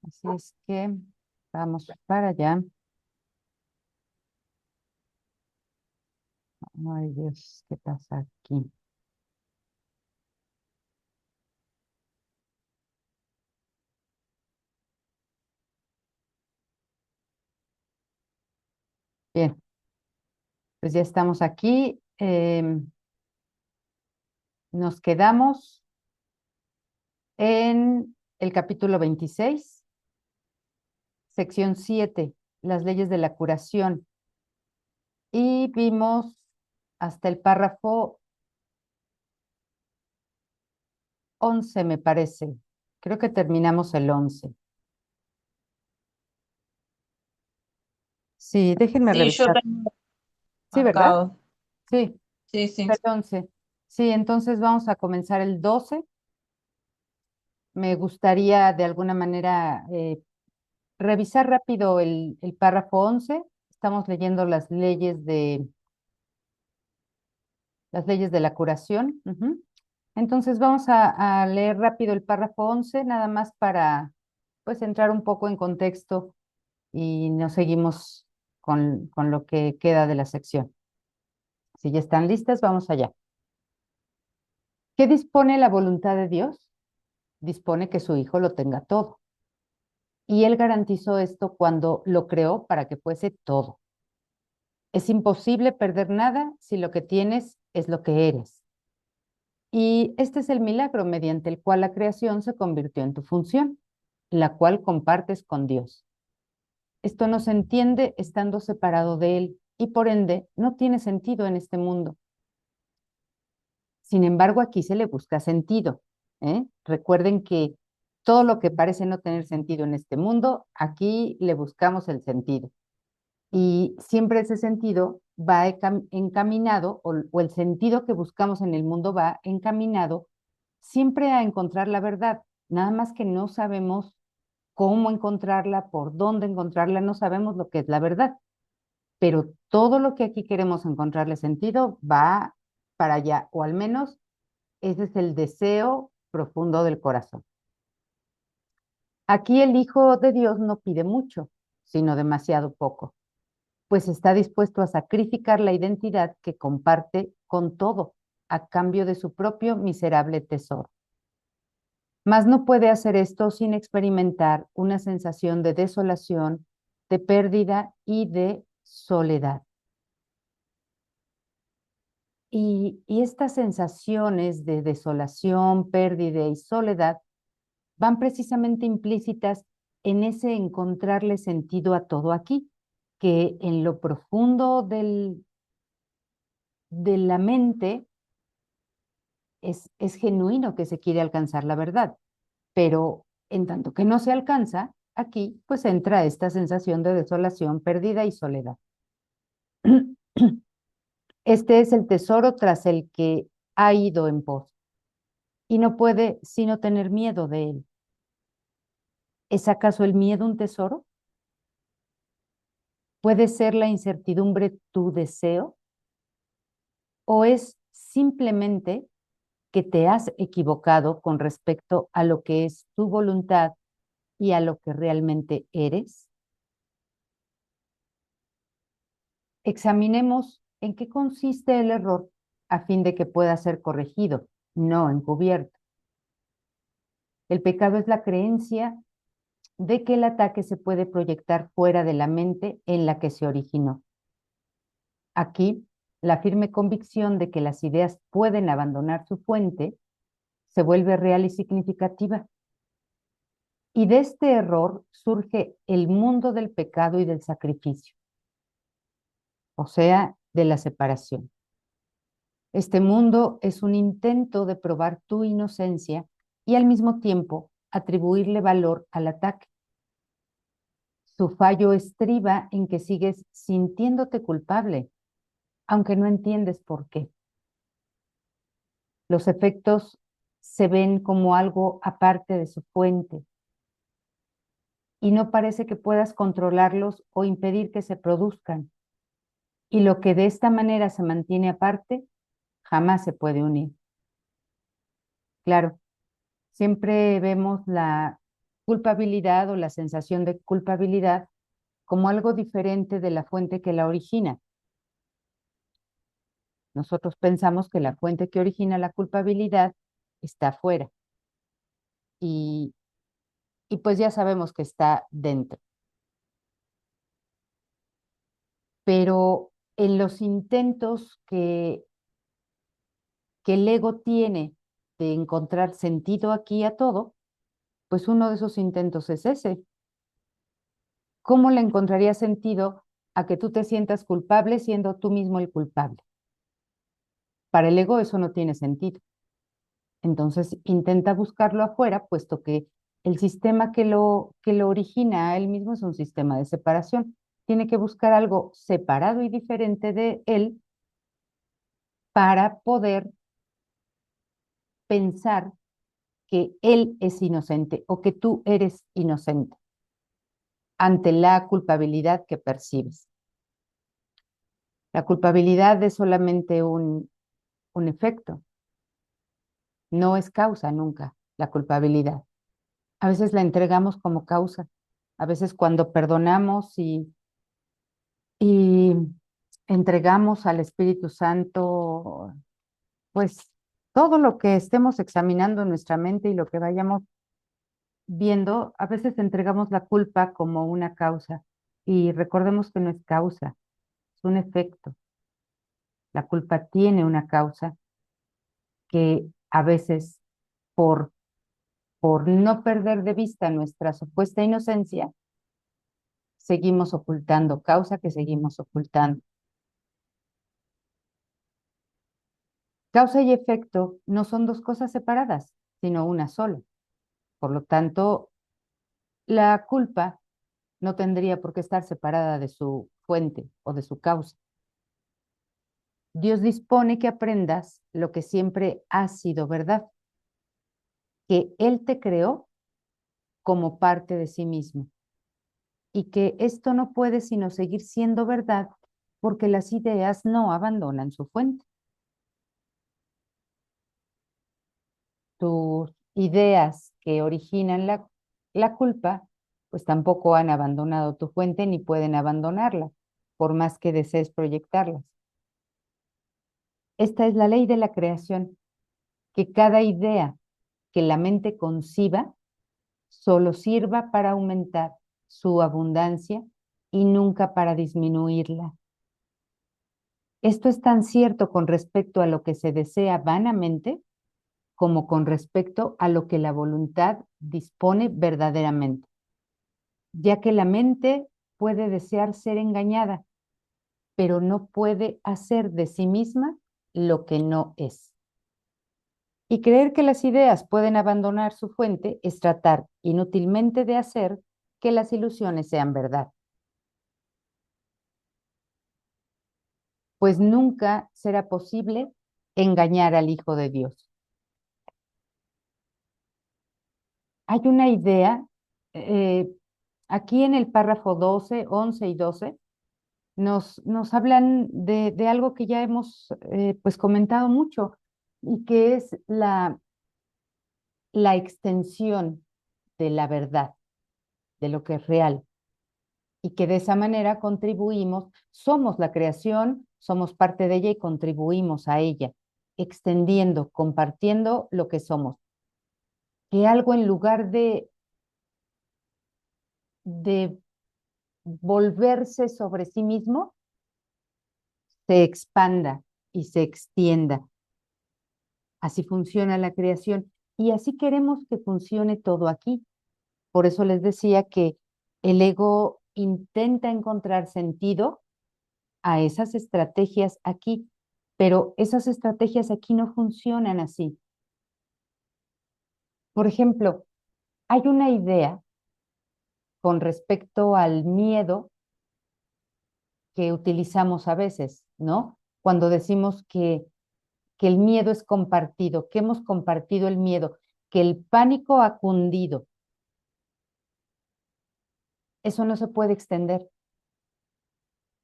Así es que vamos para allá. Ay, Dios, ¿qué pasa aquí? Bien, pues ya estamos aquí. Nos quedamos en el capítulo 26, sección 7, las leyes de la curación. Y vimos hasta el párrafo 11, me parece. Creo que terminamos el 11. Sí, déjenme Sí, yo revisar. tengo Sí, ¿verdad? marcado. Sí, Sí, sí. el 11. Sí, entonces vamos a comenzar el 12. Me gustaría de alguna manera revisar rápido el párrafo 11. Estamos leyendo las leyes de la curación. Ujú. Entonces vamos a leer rápido el párrafo 11, nada más para pues entrar un poco en contexto y nos seguimos con lo que queda de la sección. Si ya están listas, vamos allá. ¿Qué dispone la voluntad de Dios? Dispone que su Hijo lo tenga todo. Y Él garantizó esto cuando lo creó para que fuese todo. Es imposible perder nada si lo que tienes es lo que eres. Y este es el milagro mediante el cual la creación se convirtió en tu función, la cual compartes con Dios. Esto no se entiende estando separado de Él y por ende no tiene sentido en este mundo. Sin embargo, aquí se le busca sentido. Recuerden que todo lo que parece no tener sentido en este mundo, aquí le buscamos el sentido. Y siempre ese sentido va encaminado, o el sentido que buscamos en el mundo va encaminado siempre a encontrar la verdad. Nada más que no sabemos cómo encontrarla, por dónde encontrarla, no sabemos lo que es la verdad. Pero todo lo que aquí queremos encontrarle sentido va para allá, o al menos ese es el deseo profundo del corazón. Aquí el Hijo de Dios no pide mucho, sino demasiado poco, pues está dispuesto a sacrificar la identidad que comparte con todo a cambio de su propio miserable tesoro. Mas no puede hacer esto sin experimentar una sensación de desolación, de pérdida y de soledad. Y estas sensaciones de desolación, pérdida y soledad van precisamente implícitas en ese encontrarle sentido a todo aquí, que en lo profundo de la mente es genuino que se quiere alcanzar la verdad, pero en tanto que no se alcanza, aquí pues entra esta sensación de desolación, pérdida y soledad. Este es el tesoro tras el que ha ido en pos y no puede sino tener miedo de él. ¿Es acaso el miedo un tesoro? ¿Puede ser la incertidumbre tu deseo? ¿O es simplemente que te has equivocado con respecto a lo que es tu voluntad y a lo que realmente eres? Examinemos en qué consiste el error a fin de que pueda ser corregido, no encubierto. El pecado es la creencia de que el ataque se puede proyectar fuera de la mente en la que se originó. Aquí, la firme convicción de que las ideas pueden abandonar su fuente se vuelve real y significativa. Y de este error surge el mundo del pecado y del sacrificio, o sea, de la separación. Este mundo es un intento de probar tu inocencia y al mismo tiempo atribuirle valor al ataque. Su fallo estriba en que sigues sintiéndote culpable, aunque no entiendes por qué. Los efectos se ven como algo aparte de su fuente y no parece que puedas controlarlos o impedir que se produzcan. Y lo que de esta manera se mantiene aparte, jamás se puede unir. Claro, siempre vemos culpabilidad o la sensación de culpabilidad como algo diferente de la fuente que la origina. Nosotros pensamos que la fuente que origina la culpabilidad está afuera y, y pues ya sabemos que está dentro. Pero en los intentos que el ego tiene de encontrar sentido aquí a todo, pues uno de esos intentos es ese. ¿Cómo le encontraría sentido a que tú te sientas culpable siendo tú mismo el culpable? Para el ego eso no tiene sentido. Entonces intenta buscarlo afuera, puesto que el sistema que lo origina a él mismo es un sistema de separación. Tiene que buscar algo separado y diferente de él para poder pensar que él es inocente o que tú eres inocente ante la culpabilidad que percibes. La culpabilidad es solamente un efecto, no es causa nunca la culpabilidad. A veces la entregamos como causa, a veces cuando perdonamos y entregamos al Espíritu Santo, pues todo lo que estemos examinando en nuestra mente y lo que vayamos viendo, a veces entregamos la culpa como una causa y recordemos que no es causa, es un efecto. La culpa tiene una causa que a veces por, por no perder de vista nuestra supuesta inocencia, seguimos ocultando, causa que seguimos ocultando. Causa y efecto no son dos cosas separadas, sino una sola. Por lo tanto, la culpa no tendría por qué estar separada de su fuente o de su causa. Dios dispone que aprendas lo que siempre ha sido verdad, que Él te creó como parte de sí mismo y que esto no puede sino seguir siendo verdad porque las ideas no abandonan su fuente. Tus ideas que originan la culpa, pues tampoco han abandonado tu fuente ni pueden abandonarla, por más que desees proyectarlas. Esta es la ley de la creación, que cada idea que la mente conciba solo sirva para aumentar su abundancia y nunca para disminuirla. Esto es tan cierto con respecto a lo que se desea vanamente como con respecto a lo que la voluntad dispone verdaderamente, ya que la mente puede desear ser engañada, pero no puede hacer de sí misma lo que no es. Y creer que las ideas pueden abandonar su fuente es tratar inútilmente de hacer que las ilusiones sean verdad, pues nunca será posible engañar al Hijo de Dios. Hay una idea, eh, aquí en el párrafo 12, 11 y 12, nos hablan de algo que ya hemos pues comentado mucho y que es la extensión de la verdad, de lo que es real. Y que de esa manera contribuimos, somos la creación, somos parte de ella y contribuimos a ella, extendiendo, compartiendo lo que somos. Que algo en lugar de volverse sobre sí mismo, se expanda y se extienda. Así funciona la creación y así queremos que funcione todo aquí. Por eso les decía que el ego intenta encontrar sentido a esas estrategias aquí, pero esas estrategias aquí no funcionan así. Por ejemplo, hay una idea con respecto al miedo que utilizamos a veces, ¿no? Cuando decimos que el miedo es compartido, que hemos compartido el miedo, que el pánico ha cundido. Eso no se puede extender,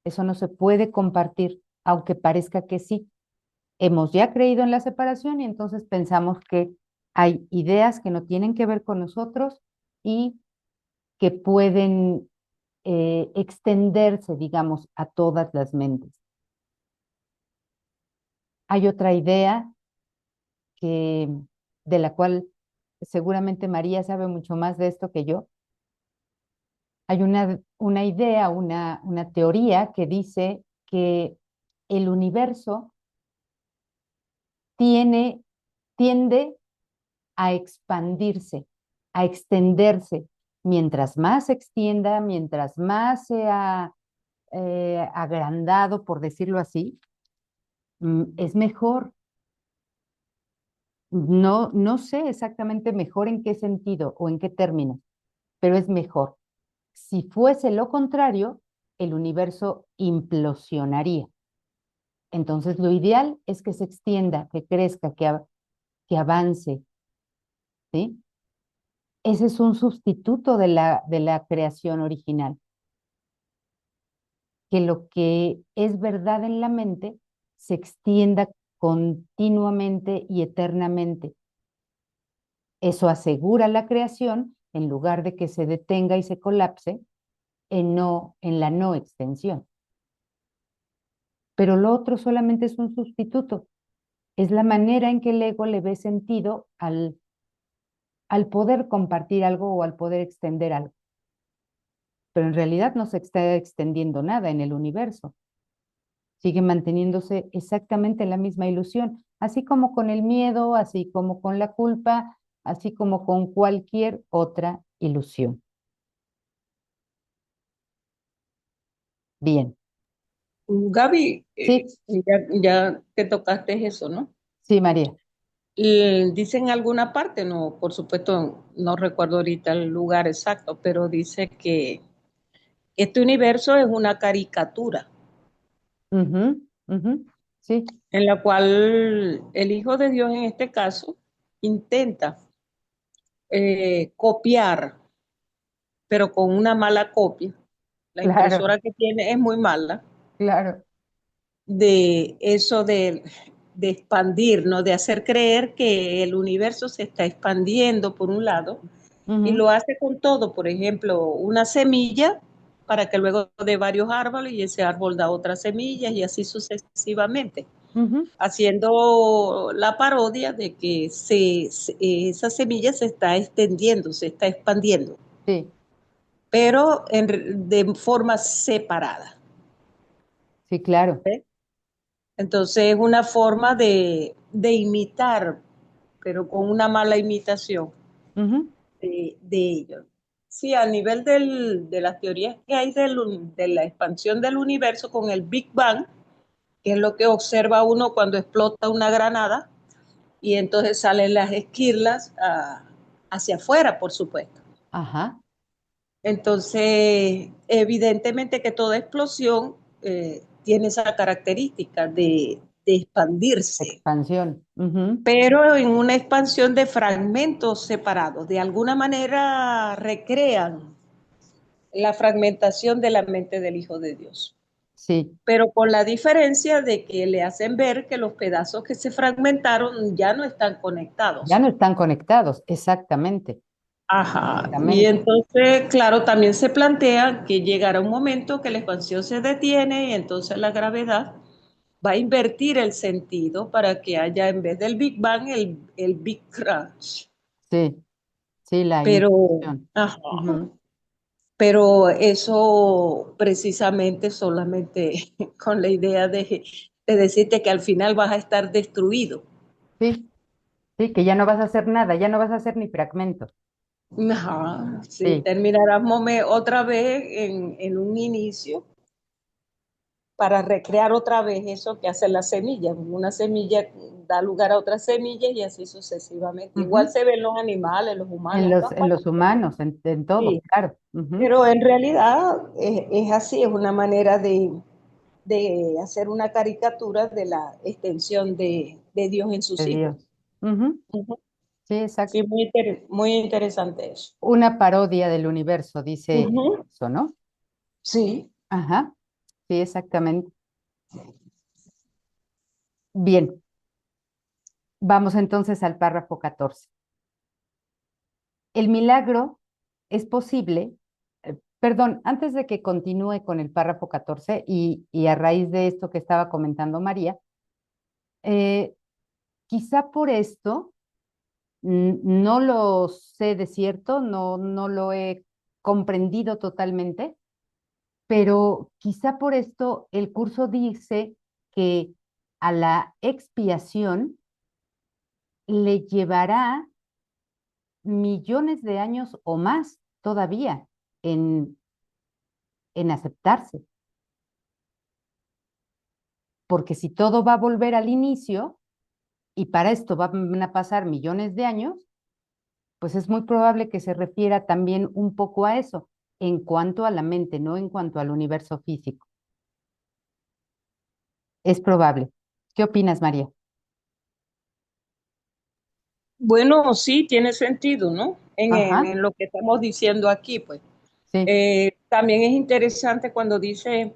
eso no se puede compartir, aunque parezca que sí. Hemos ya creído en la separación y entonces pensamos que hay ideas que no tienen que ver con nosotros y que pueden extenderse, digamos, a todas las mentes. Hay otra idea que, de la cual seguramente María sabe mucho más de esto que yo. Hay una idea, una teoría que dice que el universo tiende a expandirse, a extenderse. Mientras más se extienda, mientras más sea agrandado, por decirlo así, es mejor. No sé exactamente mejor en qué sentido o en qué término, pero es mejor. Si fuese lo contrario, el universo implosionaría. Entonces, lo ideal es que se extienda, que crezca, que avance, ¿sí? Ese es un sustituto de la creación original, que lo que es verdad en la mente se extienda continuamente y eternamente. Eso asegura la creación en lugar de que se detenga y se colapse en la no extensión. Pero lo otro solamente es un sustituto. Es la manera en que el ego le ve sentido al poder compartir algo o al poder extender algo. Pero en realidad no se está extendiendo nada en el universo. Sigue manteniéndose exactamente la misma ilusión, así como con el miedo, así como con la culpa, así como con cualquier otra ilusión. Bien, Gaby, sí, ya que tocaste eso, ¿no? sí, María. Dice en alguna parte, no, por supuesto, no recuerdo ahorita el lugar exacto, pero dice que este universo es una caricatura Ujú, ujú, sí, en la cual el Hijo de Dios en este caso intenta copiar, pero con una mala copia. La claro, impresora que tiene es muy mala claro. de eso de expandir, ¿no? De hacer creer que el universo se está expandiendo por un lado y Ujú, lo hace con todo, por ejemplo, una semilla para que luego dé varios árboles y ese árbol da otras semillas y así sucesivamente, ujú, haciendo la parodia de que esa semilla se está extendiendo, se está expandiendo, sí, pero de forma separada. sí, claro. ¿Ves? Entonces es una forma de imitar, pero con una mala imitación Ujú, de ellos. Sí, a nivel de las teorías que hay de la expansión del universo con el Big Bang, que es lo que observa uno cuando explota una granada, y entonces salen las esquirlas hacia afuera, por supuesto. ajá, Entonces, evidentemente que toda explosión tiene esa característica de expandirse, expansión. Ujú, pero en una expansión de fragmentos separados. De alguna manera recrean la fragmentación de la mente del Hijo de Dios, sí, pero con la diferencia de que le hacen ver que los pedazos que se fragmentaron ya no están ya conectados. no están conectados, exactamente, Ajá, y exactamente. entonces, claro, también se plantea que llegará un momento que la expansión se detiene y entonces la gravedad va a invertir el sentido para que haya en vez del Big Bang el Big Crunch. Sí, sí, la Pero, implosión. ajá, Ujú, pero eso precisamente solamente con la idea de decirte que al final vas a estar destruido. sí, sí, que ya no vas a hacer nada, ya no vas a hacer ni fragmentos. Ajá, sí, Sí, terminarás otra vez en un inicio para recrear otra vez eso que hace la semilla. Una semilla da lugar a otra semilla y así sucesivamente. Igual ujú, se ven los animales, los humanos, en todas en partes. los humanos, en todo, Sí, claro. Ujú, pero en realidad es así, es una manera de hacer una caricatura de la extensión de Dios en de sus hijos. Dios. Ujú, Ujú. sí, Sí, exacto. muy interesante eso. Una parodia del universo, dice Ujú. eso, ¿no? Sí. Ajá, sí, exactamente. Bien, vamos entonces al párrafo 14. El milagro es posible Perdón, antes de que continúe con el párrafo 14 y a raíz de esto que estaba comentando María, eh, quizá por esto, no lo sé de cierto, no lo he comprendido totalmente, pero quizá por esto el curso dice que a la expiación le llevará millones de años o más todavía en, en aceptarse, porque si todo va a volver al inicio y para esto van a pasar millones de años, pues es muy probable que se refiera también un poco a eso, en cuanto a la mente, no en cuanto al universo físico. Es probable. ¿Qué opinas, María? Bueno, sí, tiene sentido, ¿no? Ajá, En lo que estamos diciendo aquí, pues. sí, También es interesante cuando dice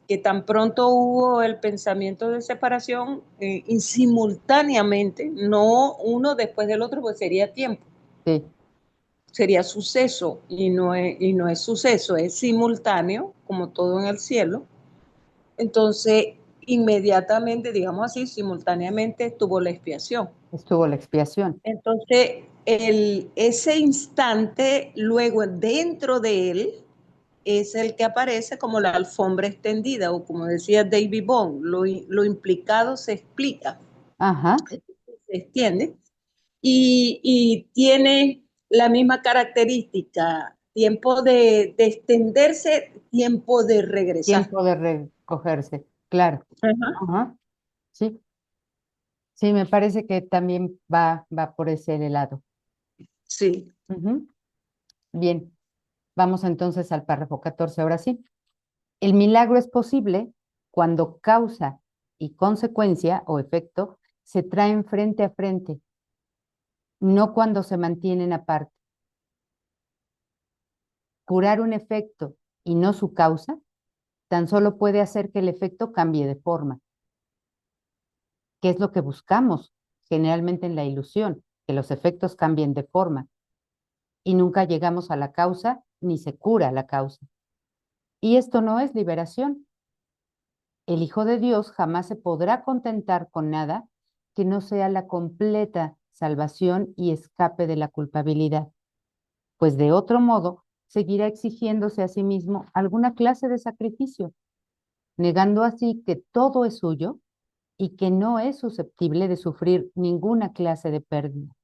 que tan pronto hubo el pensamiento de separación y simultáneamente, no uno después del otro, pues sería tiempo, sí, sería suceso y no es suceso, es simultáneo, como todo en el cielo. Entonces, inmediatamente, digamos así, simultáneamente tuvo la expiación. estuvo la expiación. Entonces, ese instante, luego dentro de él, es el que aparece como la alfombra extendida, o como decía David Bond, lo implicado se explica, Ajá, se extiende, y tiene la misma característica, tiempo de extenderse, tiempo de regresar. tiempo de recogerse, claro. Ajá. Ajá, sí, sí, me parece que también va por ese lado. Sí. Ujú. Bien, vamos entonces al párrafo 14. Ahora sí. El milagro es posible cuando causa y consecuencia o efecto se traen frente a frente, no cuando se mantienen aparte. Curar un efecto y no su causa tan solo puede hacer que el efecto cambie de forma, que es lo que buscamos generalmente en la ilusión, que los efectos cambien de forma y nunca llegamos a la causa ni se cura la causa. Y esto no es liberación. El Hijo de Dios jamás se podrá contentar con nada que no sea la completa salvación y escape de la culpabilidad, pues de otro modo seguirá exigiéndose a sí mismo alguna clase de sacrificio, negando así que todo es suyo y que no es susceptible de sufrir ninguna clase de pérdida.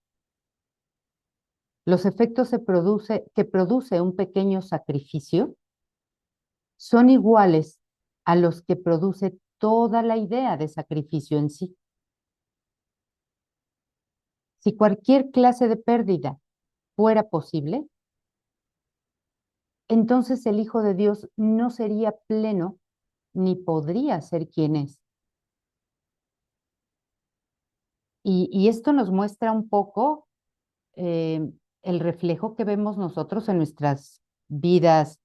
Los efectos que produce un pequeño sacrificio son iguales a los que produce toda la idea de sacrificio en sí. Si cualquier clase de pérdida fuera posible, entonces el Hijo de Dios no sería pleno ni podría ser quien es. Y esto nos muestra un poco eh, el reflejo que vemos nosotros en nuestras vidas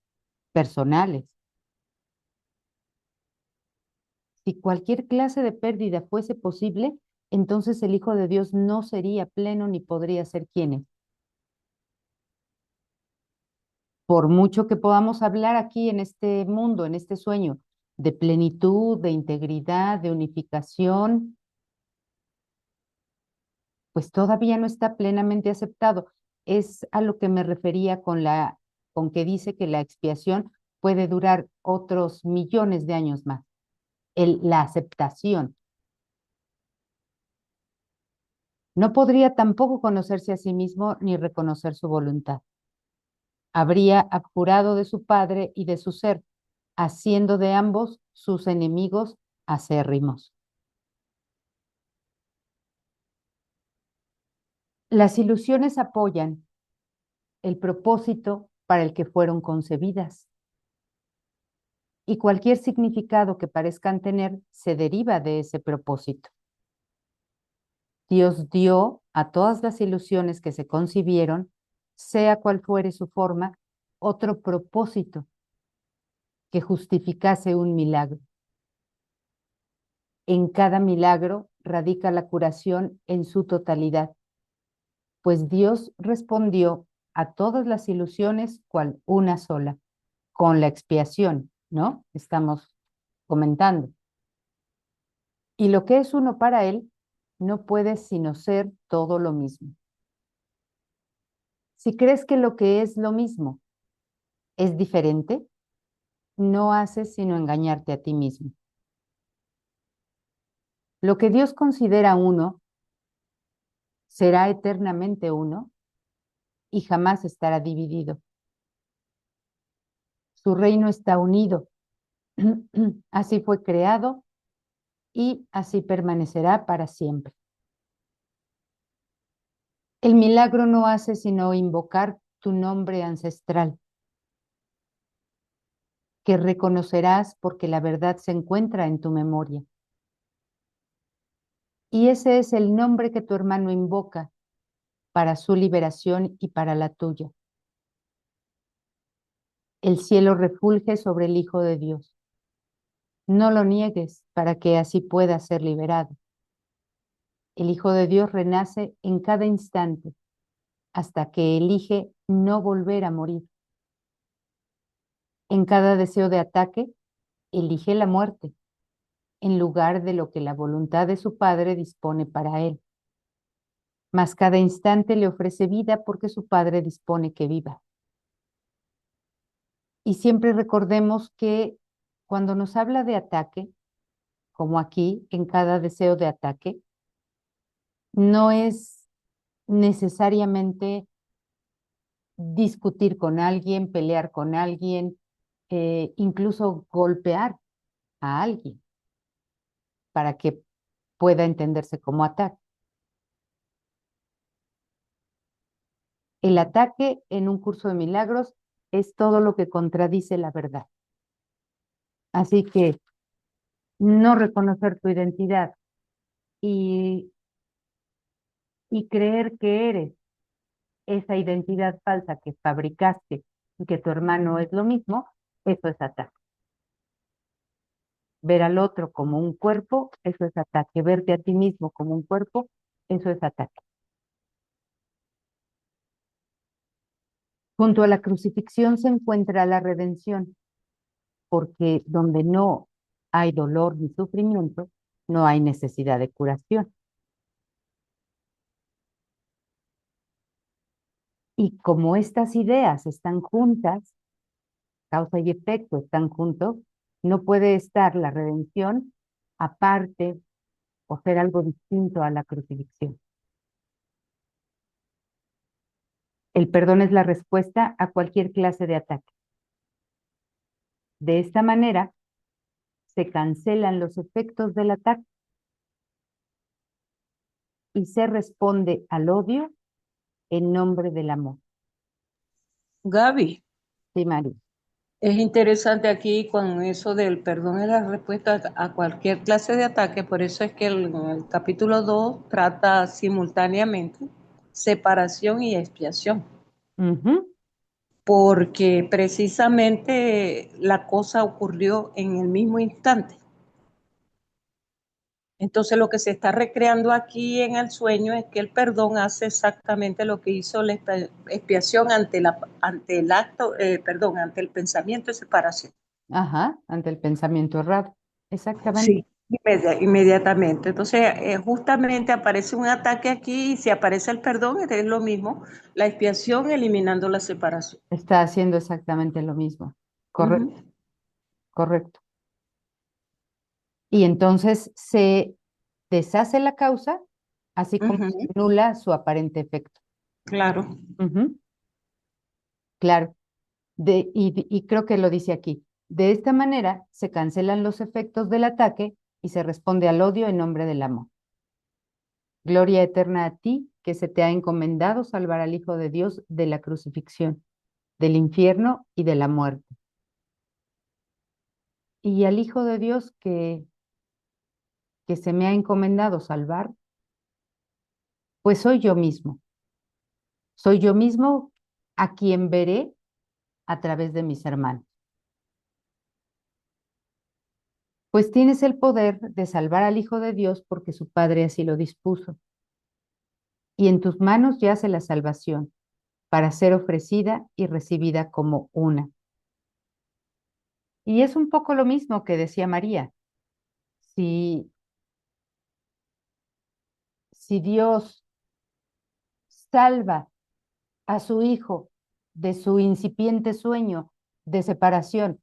personales. Si cualquier clase de pérdida fuese posible, entonces el Hijo de Dios no sería pleno ni podría ser quien es. Por mucho que podamos hablar aquí en este mundo, en este sueño, de plenitud, de integridad, de unificación, pues todavía no está plenamente aceptado. Es a lo que me refería con que dice que la expiación puede durar otros millones de años más. La aceptación. No podría tampoco conocerse a sí mismo ni reconocer su voluntad. Habría abjurado de su padre y de su ser, haciendo de ambos sus enemigos acérrimos. Las ilusiones apoyan el propósito para el que fueron concebidas y cualquier significado que parezcan tener se deriva de ese propósito. Dios dio a todas las ilusiones que se concibieron, sea cual fuere su forma, otro propósito que justificase un milagro. En cada milagro radica la curación en su totalidad, pues Dios respondió a todas las ilusiones cual una sola. con la expiación, ¿no? Estamos comentando. Y lo que es uno para él no puede sino ser todo lo mismo. Si crees que lo que es lo mismo es diferente, no haces sino engañarte a ti mismo. Lo que Dios considera uno será eternamente uno y jamás estará dividido. Su reino está unido. Así fue creado y así permanecerá para siempre. El milagro no hace sino invocar tu nombre ancestral, que reconocerás porque la verdad se encuentra en tu memoria. Y ese es el nombre que tu hermano invoca para su liberación y para la tuya. El cielo refulge sobre el Hijo de Dios. No lo niegues para que así pueda ser liberado. El Hijo de Dios renace en cada instante hasta que elige no volver a morir. En cada deseo de ataque, elige la muerte, en lugar de lo que la voluntad de su Padre dispone para él. Mas cada instante le ofrece vida porque su Padre dispone que viva. Y siempre recordemos que cuando nos habla de ataque, como aquí, en cada deseo de ataque, no es necesariamente discutir con alguien, pelear con alguien, incluso golpear a alguien para que pueda entenderse como ataque. El ataque en un curso de milagros es todo lo que contradice la verdad. Así que no reconocer tu identidad y, y creer que eres esa identidad falsa que fabricaste y que tu hermano es lo mismo, eso es ataque. Ver al otro como un cuerpo, eso es ataque. Verte a ti mismo como un cuerpo, eso es ataque. Junto a la crucifixión se encuentra la redención, porque donde no hay dolor ni sufrimiento, no hay necesidad de curación. Y como estas ideas están juntas, causa y efecto están juntos, no puede estar la redención aparte o ser algo distinto a la crucifixión. El perdón es la respuesta a cualquier clase de ataque. De esta manera, se cancelan los efectos del ataque y se responde al odio en nombre del amor. Gaby, Sí, María. es interesante aquí con eso del perdón es la respuesta a cualquier clase de ataque, por eso es que el capítulo 2 trata simultáneamente separación y expiación, Ujú. porque precisamente la cosa ocurrió en el mismo instante. Entonces lo que se está recreando aquí en el sueño es que el perdón hace exactamente lo que hizo la expiación ante el acto, ante el pensamiento de separación. Ajá, ante el pensamiento errado. Exactamente. Sí, inmediatamente. Entonces, justamente aparece un ataque aquí y si aparece el perdón, es lo mismo, la expiación eliminando la separación. Está haciendo exactamente lo mismo. Correcto, Ujú, correcto. Y entonces se deshace la causa, así como se ujú, anula su aparente efecto. claro. Ujú. Claro. Y creo que lo dice aquí. De esta manera se cancelan los efectos del ataque y se responde al odio en nombre del amor. Gloria eterna a ti, que se te ha encomendado salvar al Hijo de Dios de la crucifixión, del infierno y de la muerte. Y al Hijo de Dios que se me ha encomendado salvar, pues soy yo mismo. Soy yo mismo a quien veré a través de mis hermanos. Pues tienes el poder de salvar al Hijo de Dios porque su Padre así lo dispuso. Y en tus manos yace la salvación para ser ofrecida y recibida como una. Y es un poco lo mismo que decía María. Si, si Dios salva a su hijo de su incipiente sueño de separación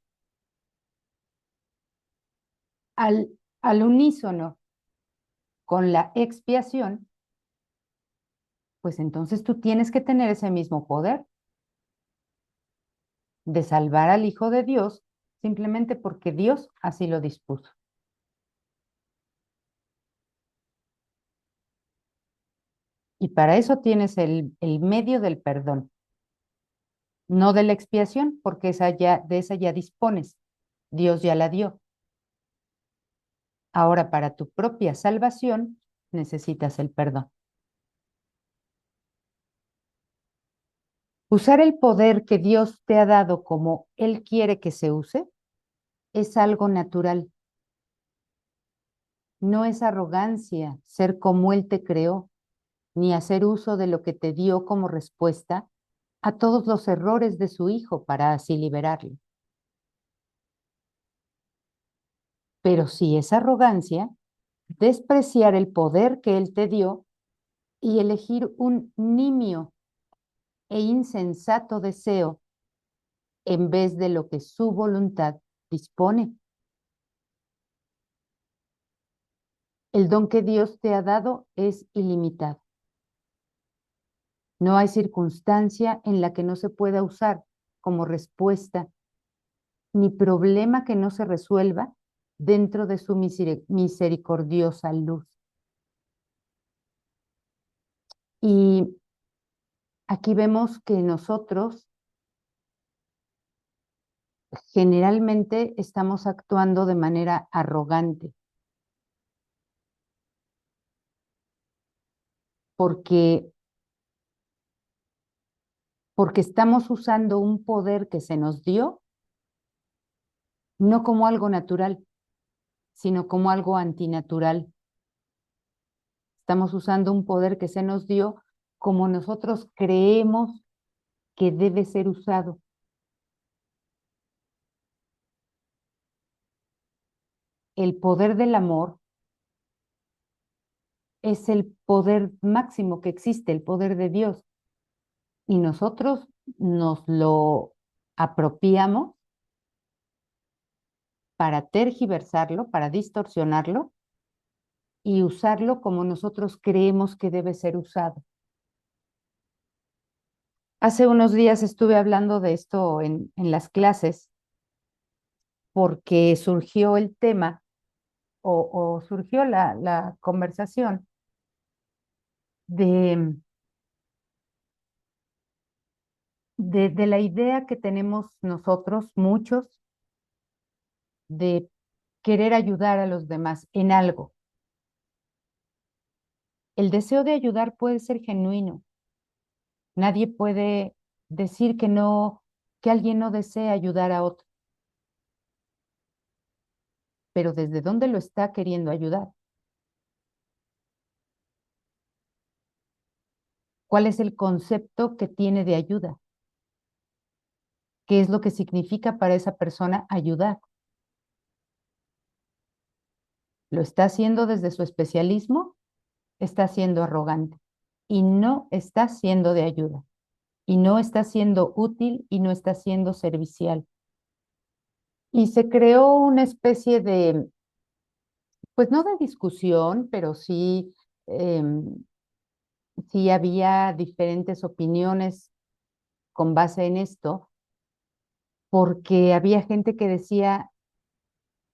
al, al unísono con la expiación, pues entonces tú tienes que tener ese mismo poder de salvar al Hijo de Dios simplemente porque Dios así lo dispuso. Y para eso tienes el medio del perdón, no de la expiación, porque de esa ya dispones. Dios ya la dio. Ahora, para tu propia salvación, necesitas el perdón. Usar el poder que Dios te ha dado como Él quiere que se use es algo natural. No es arrogancia ser como Él te creó, ni hacer uso de lo que te dio como respuesta a todos los errores de su Hijo para así liberarlo. Pero sí es arrogancia despreciar el poder que Él te dio y elegir un nimio e insensato deseo en vez de lo que su voluntad dispone. El don que Dios te ha dado es ilimitado. No hay circunstancia en la que no se pueda usar como respuesta, ni problema que no se resuelva dentro de su misericordiosa luz. Y aquí vemos que nosotros generalmente estamos actuando de manera arrogante, porque, porque estamos usando un poder que se nos dio, no como algo natural, sino como algo antinatural. Estamos usando un poder que se nos dio como nosotros creemos que debe ser usado. El poder del amor es el poder máximo que existe, el poder de Dios. Y nosotros nos lo apropiamos para tergiversarlo, para distorsionarlo y usarlo como nosotros creemos que debe ser usado. Hace unos días estuve hablando de esto en las clases porque surgió el tema o surgió la conversación de, de la idea que tenemos nosotros, muchos, de querer ayudar a los demás en algo. El deseo de ayudar puede ser genuino. Nadie puede decir que no, que alguien no desea ayudar a otro, pero ¿desde dónde lo está queriendo ayudar? ¿Cuál es el concepto que tiene de ayuda? ¿Qué es lo que significa para esa persona ayudar? ¿Lo está haciendo desde su especialismo? Está siendo arrogante y no está siendo de ayuda y no está siendo útil y no está siendo servicial. Y se creó una especie de, pues no de discusión, pero sí, sí había diferentes opiniones con base en esto, porque había gente que decía,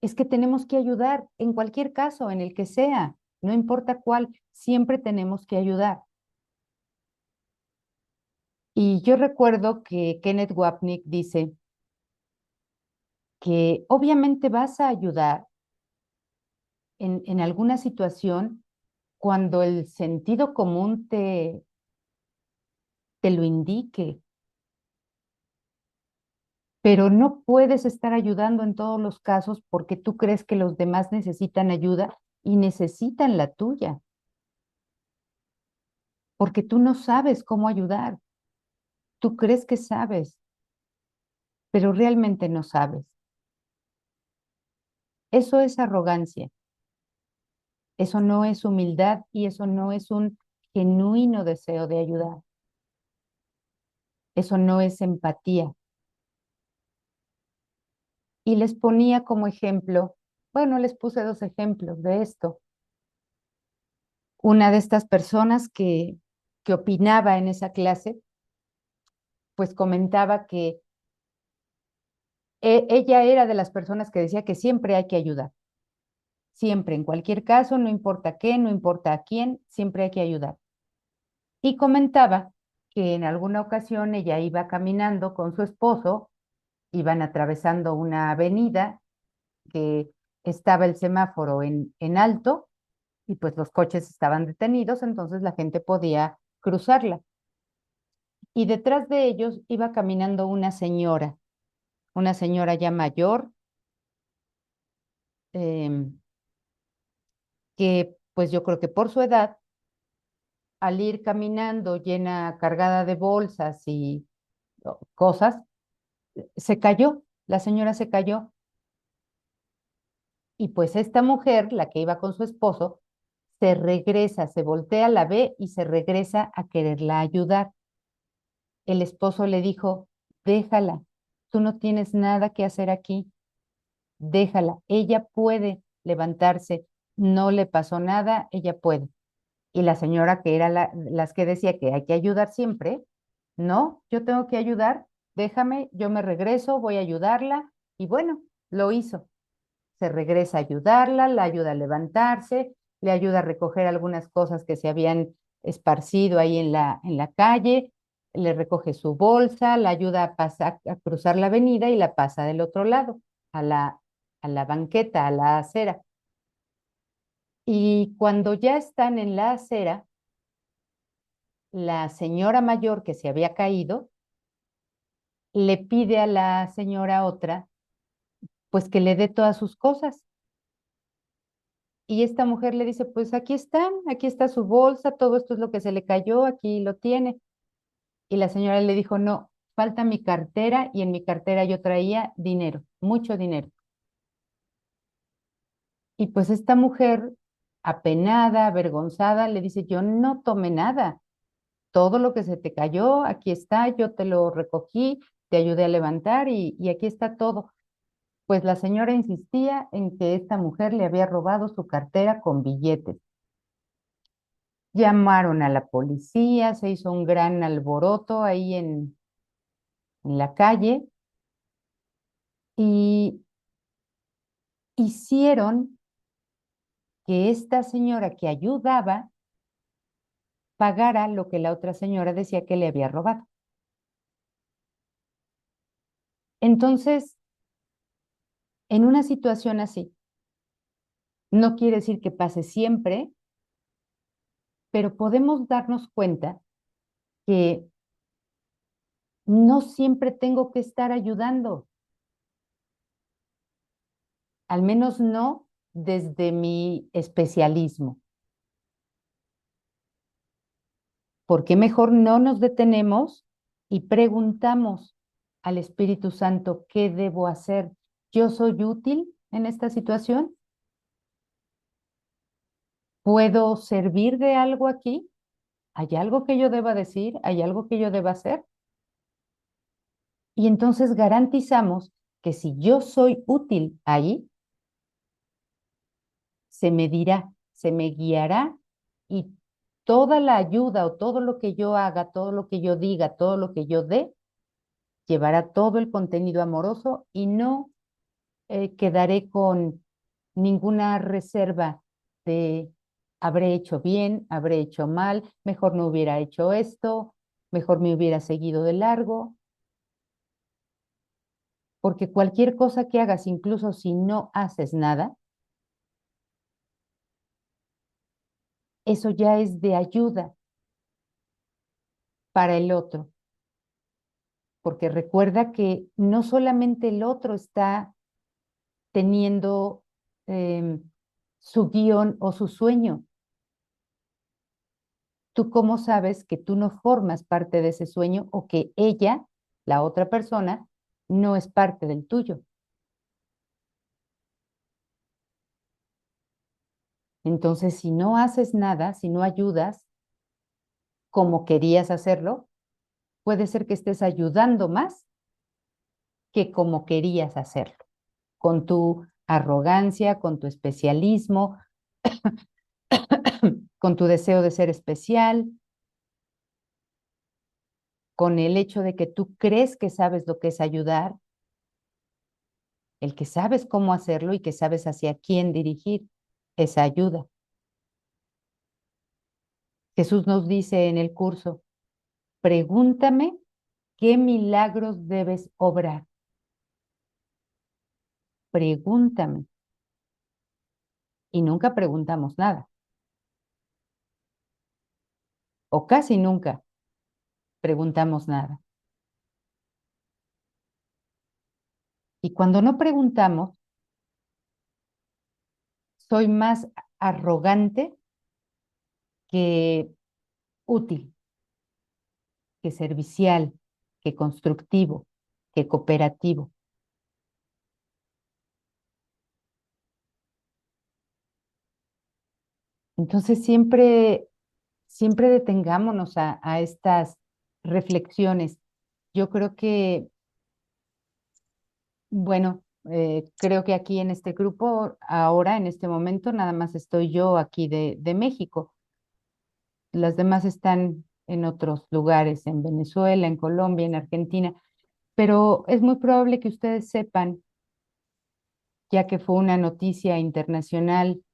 es que tenemos que ayudar en cualquier caso, en el que sea, no importa cuál, siempre tenemos que ayudar. Y yo recuerdo que Kenneth Wapnick dice que obviamente vas a ayudar en alguna situación cuando el sentido común te lo indique, pero no puedes estar ayudando en todos los casos porque tú crees que los demás necesitan ayuda y necesitan la tuya, porque tú no sabes cómo ayudar. Tú crees que sabes, pero realmente no sabes. Eso es arrogancia, eso no es humildad y eso no es un genuino deseo de ayudar, eso no es empatía. Y les ponía como ejemplo, bueno, les puse dos ejemplos de esto. Una de estas personas que opinaba en esa clase, pues comentaba que ella era de las personas que decía que siempre hay que ayudar, siempre, en cualquier caso, no importa qué, no importa a quién, siempre hay que ayudar. Y comentaba que en alguna ocasión ella iba caminando con su esposo, iban atravesando una avenida que estaba el semáforo en alto y pues los coches estaban detenidos, entonces la gente podía cruzarla. Y detrás de ellos iba caminando una señora ya mayor, em, que pues yo creo que por su edad, al ir caminando llena, cargada de bolsas y cosas, se cayó, la señora se cayó. Y pues esta mujer, la que iba con su esposo, se regresa, se voltea, la ve y se regresa a quererla ayudar. El esposo le dijo, déjala, tú no tienes nada que hacer aquí, déjala, ella puede levantarse, no le pasó nada, ella puede. Y la señora que era las que decía que hay que ayudar siempre, no, yo tengo que ayudar, déjame, yo me regreso, voy a ayudarla. Y bueno, lo hizo. Se regresa a ayudarla, la ayuda a levantarse, le ayuda a recoger algunas cosas que se habían esparcido ahí en la calle, le recoge su bolsa, la ayuda a pasar, a cruzar la avenida y la pasa del otro lado, a a la banqueta, a la acera. Y cuando ya están en la acera, la señora mayor que se había caído le pide a la señora otra, pues que le dé todas sus cosas. Y esta mujer le dice, pues aquí están, aquí está su bolsa, todo esto es lo que se le cayó, aquí lo tiene. Y la señora le dijo, no, falta mi cartera y en mi cartera yo traía dinero, mucho dinero. Y pues esta mujer, apenada, avergonzada, le dice, yo no tomé nada, todo lo que se te cayó, aquí está, yo te lo recogí, te ayudé a levantar y aquí está todo. Pues la señora insistía en que esta mujer le había robado su cartera con billetes. Llamaron a la policía, se hizo un gran alboroto ahí en la calle y hicieron que esta señora que ayudaba pagara lo que la otra señora decía que le había robado. Entonces, en una situación así, no quiere decir que pase siempre, pero podemos darnos cuenta que no siempre tengo que estar ayudando, al menos no desde mi especialismo. ¿Por qué mejor no nos detenemos y preguntamos al Espíritu Santo qué debo hacer? ¿Yo soy útil en esta situación? ¿Puedo servir de algo aquí? ¿Hay algo que yo deba decir? ¿Hay algo que yo deba hacer? Y entonces garantizamos que si yo soy útil ahí, se me dirá, se me guiará y toda la ayuda o todo lo que yo haga, todo lo que yo diga, todo lo que yo dé, llevará todo el contenido amoroso y no quedaré con ninguna reserva de habré hecho bien, habré hecho mal, mejor no hubiera hecho esto, mejor me hubiera seguido de largo, porque cualquier cosa que hagas, incluso si no haces nada, eso ya es de ayuda para el otro, porque recuerda que no solamente el otro está teniendo em, su guión o su sueño. ¿Tú cómo sabes que tú no formas parte de ese sueño o que ella, la otra persona, no es parte del tuyo? Entonces, si no haces nada, si no ayudas como querías hacerlo, puede ser que estés ayudando más que como querías hacerlo, con tu arrogancia, con tu especialismo, con tu deseo de ser especial, con el hecho de que tú crees que sabes lo que es ayudar, el que sabes cómo hacerlo y que sabes hacia quién dirigir esa ayuda. Jesús nos dice en el curso, pregúntame qué milagros debes obrar. Pregúntame. Y nunca preguntamos nada, o casi nunca preguntamos nada. Y cuando no preguntamos, soy más arrogante que útil, que servicial, que constructivo, que cooperativo. Entonces siempre detengámonos a estas reflexiones. Yo creo que, bueno, creo que aquí en este grupo, ahora, en este momento, nada más estoy yo aquí de México. Las demás están en otros lugares, en Venezuela, en Colombia, en Argentina, pero es muy probable que ustedes sepan, ya que fue una noticia internacional,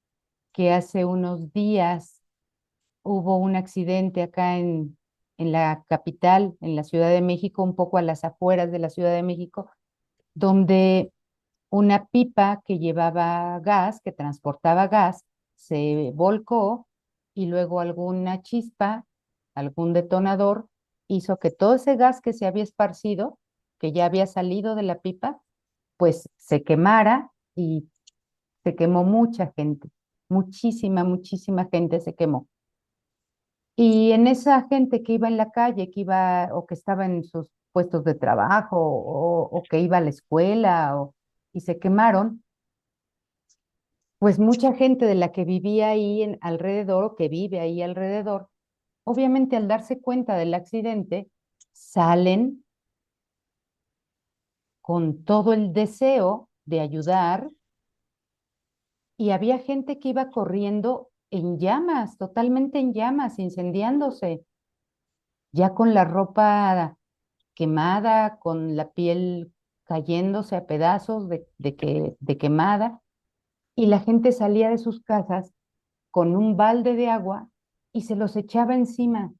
que hace unos días hubo un accidente acá en la capital, en la Ciudad de México, un poco a las afueras de la Ciudad de México, donde una pipa que llevaba gas, que transportaba gas, se volcó y luego alguna chispa, algún detonador, hizo que todo ese gas que se había esparcido, que ya había salido de la pipa, pues se quemara y se quemó mucha gente, muchísima gente se quemó. Y en esa gente que iba en la calle, que iba o que estaba en sus puestos de trabajo o que iba a la escuela y se quemaron, pues mucha gente de la que vivía ahí alrededor o que vive ahí alrededor, obviamente al darse cuenta del accidente, salen con todo el deseo de ayudar y había gente que iba corriendo en llamas, totalmente en llamas, incendiándose, ya con la ropa quemada, con la piel cayéndose a pedazos de quemada, y la gente salía de sus casas con un balde de agua y se los echaba encima.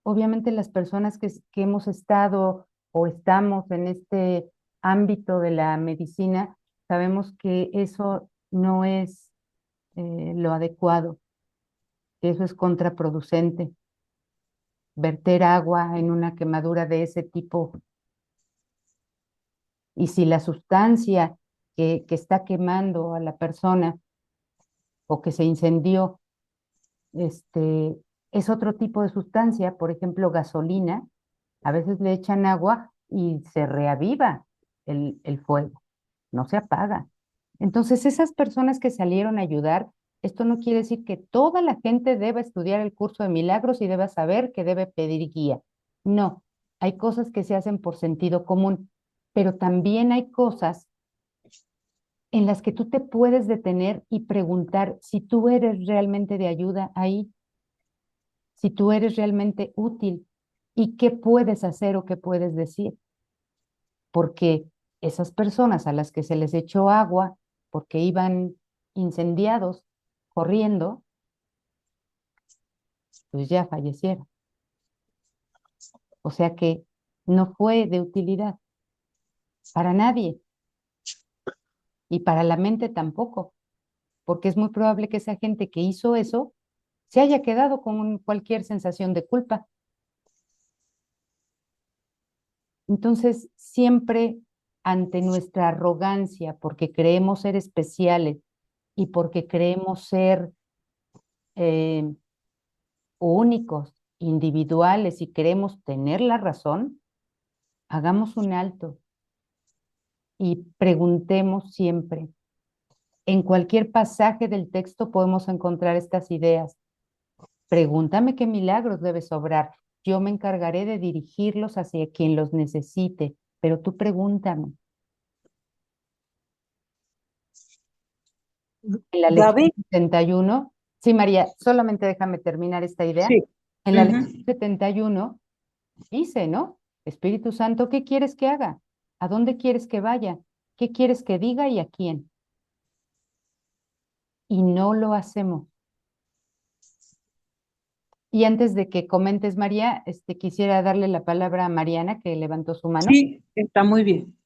Obviamente las personas que hemos estado o estamos en este ámbito de la medicina, sabemos que eso no es lo adecuado, que eso es contraproducente. Verter agua en una quemadura de ese tipo, y si la sustancia que está quemando a la persona o que se incendió, este, es otro tipo de sustancia, por ejemplo, gasolina, a veces le echan agua y se reaviva el fuego, no se apaga. Entonces, esas personas que salieron a ayudar, esto no quiere decir que toda la gente deba estudiar el curso de milagros y deba saber que debe pedir guía. No, hay cosas que se hacen por sentido común, pero también hay cosas en las que tú te puedes detener y preguntar si tú eres realmente de ayuda ahí, si tú eres realmente útil y qué puedes hacer o qué puedes decir. Porque esas personas a las que se les echó agua porque iban incendiados, corriendo, pues ya fallecieron. O sea que no fue de utilidad para nadie y para la mente tampoco, porque es muy probable que esa gente que hizo eso se haya quedado con cualquier sensación de culpa. Entonces, siempre ante nuestra arrogancia, porque creemos ser especiales y porque creemos ser eh, únicos, individuales y queremos tener la razón, hagamos un alto y preguntemos siempre, En cualquier pasaje del texto podemos encontrar estas ideas. Pregúntame qué milagros debes obrar. Yo me encargaré de dirigirlos hacia quien los necesite, pero tú pregúntame. En la lección David, 71, sí, María, solamente déjame terminar esta idea. sí. En la Ujú. lección 71 dice, ¿no? Espíritu Santo, ¿qué quieres que haga? ¿A dónde quieres que vaya? ¿Qué quieres que diga y a quién? Y no lo hacemos. Y antes de que comentes, María, quisiera darle la palabra a Mariana, que levantó su mano. Sí, está muy bien.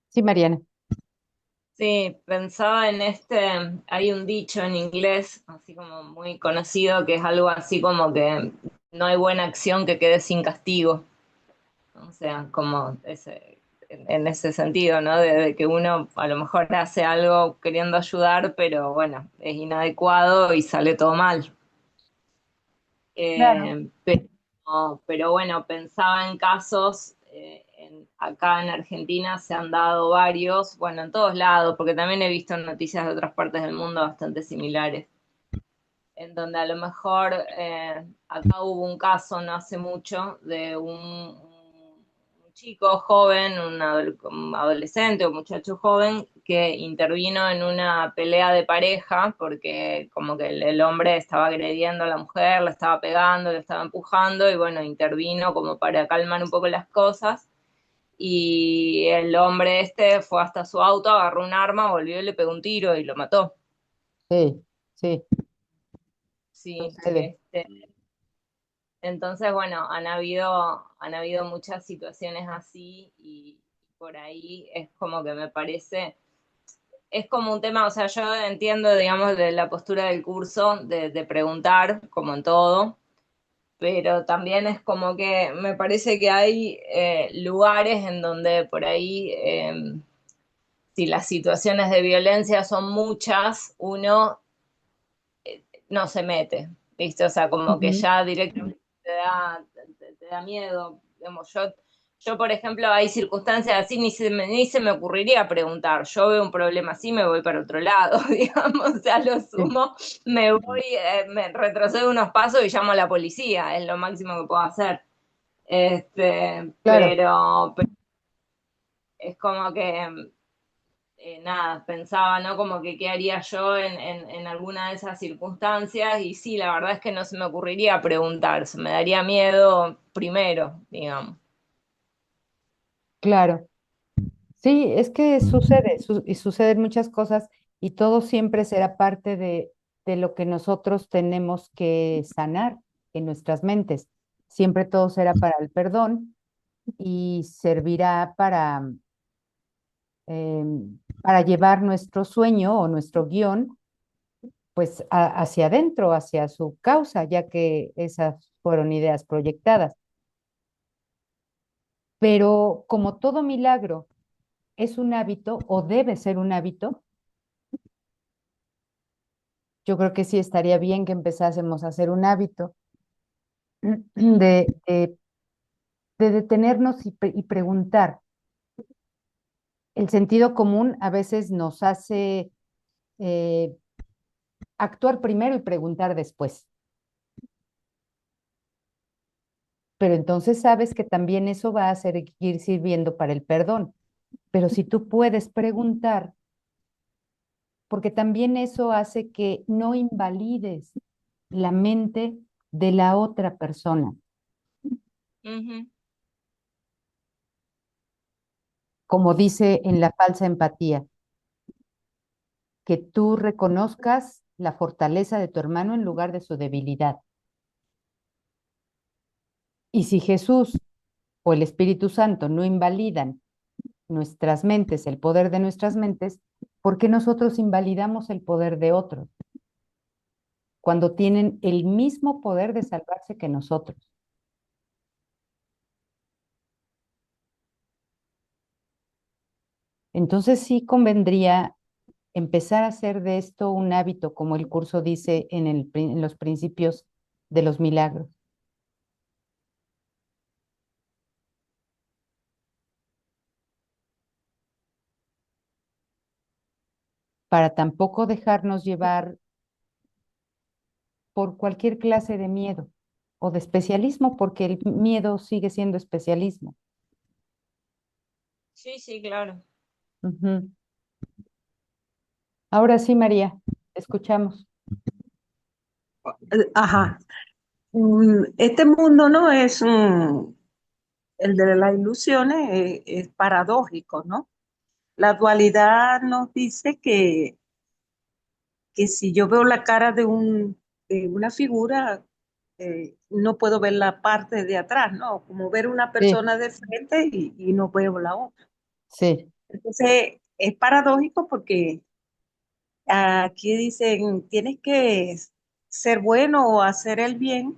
Sí, Mariana. Sí, pensaba en hay un dicho en inglés, así como muy conocido, que es algo así como que no hay buena acción que quede sin castigo. O sea, como en ese sentido, ¿no? De que uno a lo mejor hace algo queriendo ayudar, pero bueno, es inadecuado y sale todo mal. Claro. Pero bueno, pensaba en casos, acá en Argentina se han dado varios, bueno, en todos lados, porque también he visto noticias de otras partes del mundo bastante similares, en donde a lo mejor acá hubo un caso no hace mucho de un chico joven, un adolescente o muchacho joven que intervino en una pelea de pareja porque como que el hombre estaba agrediendo a la mujer, la estaba pegando, le estaba empujando y bueno, intervino como para calmar un poco las cosas. Y el hombre fue hasta su auto, agarró un arma, volvió y le pegó un tiro y lo mató. Sí, sí, Sí, sucede. entonces, bueno, han habido muchas situaciones así y por ahí es como que me parece, es como un tema, o sea, yo entiendo, digamos, de la postura del curso, de preguntar, como en todo, pero también es como que me parece que hay lugares en donde por ahí, si las situaciones de violencia son muchas, uno no se mete, ¿viste? O sea, como que Ujú. ya directamente te da miedo. Digamos, yo, por ejemplo, hay circunstancias así, ni se me ocurriría preguntar. Yo veo un problema así, me voy para otro lado, digamos, o sea, lo Sí, sumo, me voy, me retrocedo unos pasos y llamo a la policía, es lo máximo que puedo hacer. claro. Pero es como que nada, pensaba, ¿no? Como que qué haría yo en alguna de esas circunstancias y sí, la verdad es que no se me ocurriría preguntar, se me daría miedo primero, digamos. Claro. Sí, es que sucede, y suceden muchas cosas y todo siempre será parte de lo que nosotros tenemos que sanar en nuestras mentes. Siempre todo será para el perdón y servirá para llevar nuestro sueño o nuestro guión pues hacia adentro, hacia su causa, ya que esas fueron ideas proyectadas. Pero como todo milagro es un hábito o debe ser un hábito, yo creo que sí estaría bien que empezásemos a hacer un hábito de, de, de detenernos y preguntar. El sentido común a veces nos hace eh, actuar primero y preguntar después. Pero entonces sabes que también eso va a seguir sirviendo para el perdón. Pero si tú puedes preguntar, porque también eso hace que no invalides la mente de la otra persona. Ujú. Como dice en la falsa empatía, que tú reconozcas la fortaleza de tu hermano en lugar de su debilidad. Y si Jesús o el Espíritu Santo no invalidan nuestras mentes, el poder de nuestras mentes, ¿por qué nosotros invalidamos el poder de otros cuando tienen el mismo poder de salvarse que nosotros? Entonces sí convendría empezar a hacer de esto un hábito, como el curso dice en los principios de los milagros. para tampoco dejarnos llevar por cualquier clase de miedo o de especialismo, porque el miedo sigue siendo especialismo. Sí, sí, claro. Ujú. Ahora sí, María, escuchamos. Ajá. Este mundo no es el de las ilusiones, es paradójico, ¿no? La dualidad nos dice que si yo veo la cara de una figura, no puedo ver la parte de atrás, ¿no? Como ver una Sí, persona de frente y no veo la otra. sí, Entonces, es paradójico porque aquí dicen, tienes que ser bueno o hacer el bien,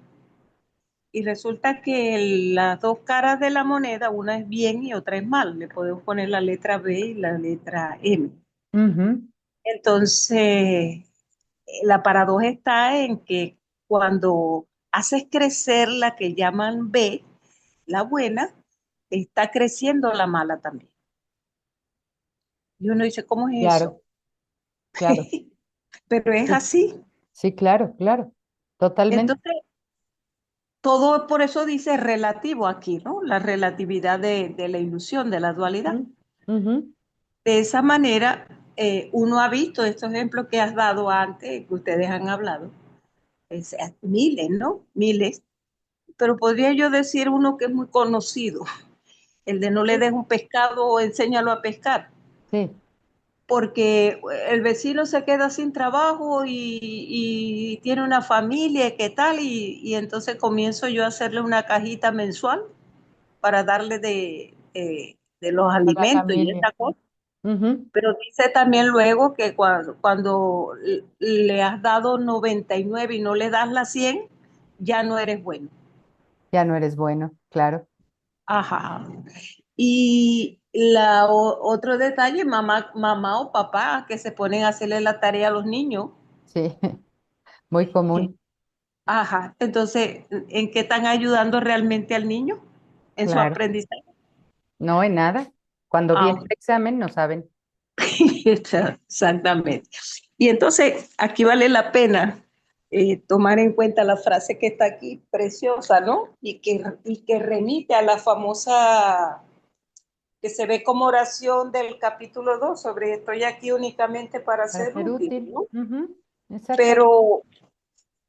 y resulta que las dos caras de la moneda, una es bien y otra es mal. Le podemos poner la letra B y la letra M. ujú, Entonces, la paradoja está en que cuando haces crecer la que llaman B, la buena, está creciendo la mala también. Y uno dice, ¿cómo es eso? claro, claro. Pero es Sí, así. sí, claro, claro. Totalmente. Entonces, todo por eso dice relativo aquí, ¿no? La relatividad de la ilusión, de la dualidad. Ujú, ujú. De esa manera, uno ha visto estos ejemplos que has dado antes, que ustedes han hablado, miles, ¿no? Miles. Pero podría yo decir uno que es muy conocido, el de no le Sí, des un pescado o enséñalo a pescar, sí, porque el vecino se queda sin trabajo y tiene una familia, ¿qué tal? Y entonces comienzo yo a hacerle una cajita mensual para darle de los a la alimentos y familia. esta cosa. Ujú. Pero dice también luego que cuando le has dado 99 y no le das la 100, ya no eres bueno. Ya no eres bueno, claro. Ajá. Y otro detalle, mamá o papá que se ponen a hacerle la tarea a los niños. Sí, muy eh, común, Ajá. Entonces, ¿en qué están ayudando realmente al niño en su claro. aprendizaje? No en nada. Cuando Ah, viene el examen, no saben. exactamente. Y entonces, aquí vale la pena tomar en cuenta la frase que está aquí, preciosa, ¿no? Y que remite a la famosa, que se ve como oración del capítulo 2 sobre estoy aquí únicamente para Para ser ser útil, útil. ¿no? Ujú, exactamente. Pero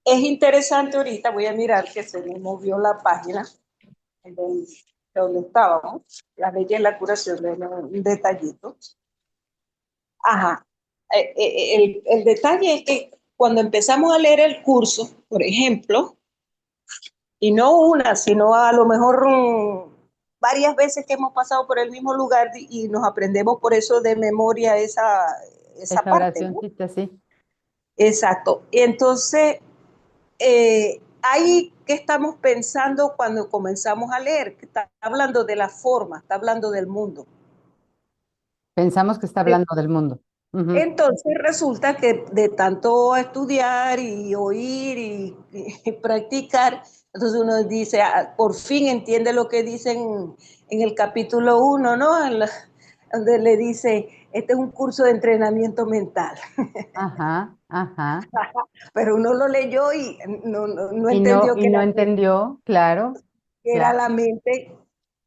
es interesante ahorita, voy a mirar que se me movió la página de donde estábamos, la ley de la curación de un detallito. Ajá. El detalle es que cuando empezamos a leer el curso, por ejemplo, y no una, sino a lo mejor varias veces que hemos pasado por el mismo lugar y nos aprendemos por eso de memoria esa Esa parte, ¿no? oracióncita, sí. Exacto. Y entonces, ahí que estamos pensando cuando comenzamos a leer, que está hablando de la forma, está hablando del mundo. Pensamos que está hablando del mundo. Ujú, Entonces resulta que de tanto estudiar y oír y practicar, entonces uno dice, ah, por fin entiende lo que dicen en el capítulo 1, ¿no? Donde le dice, este es un curso de entrenamiento mental. ajá, ajá. Pero uno lo leyó y no entendió Y no entendió, claro, que era la claro, mente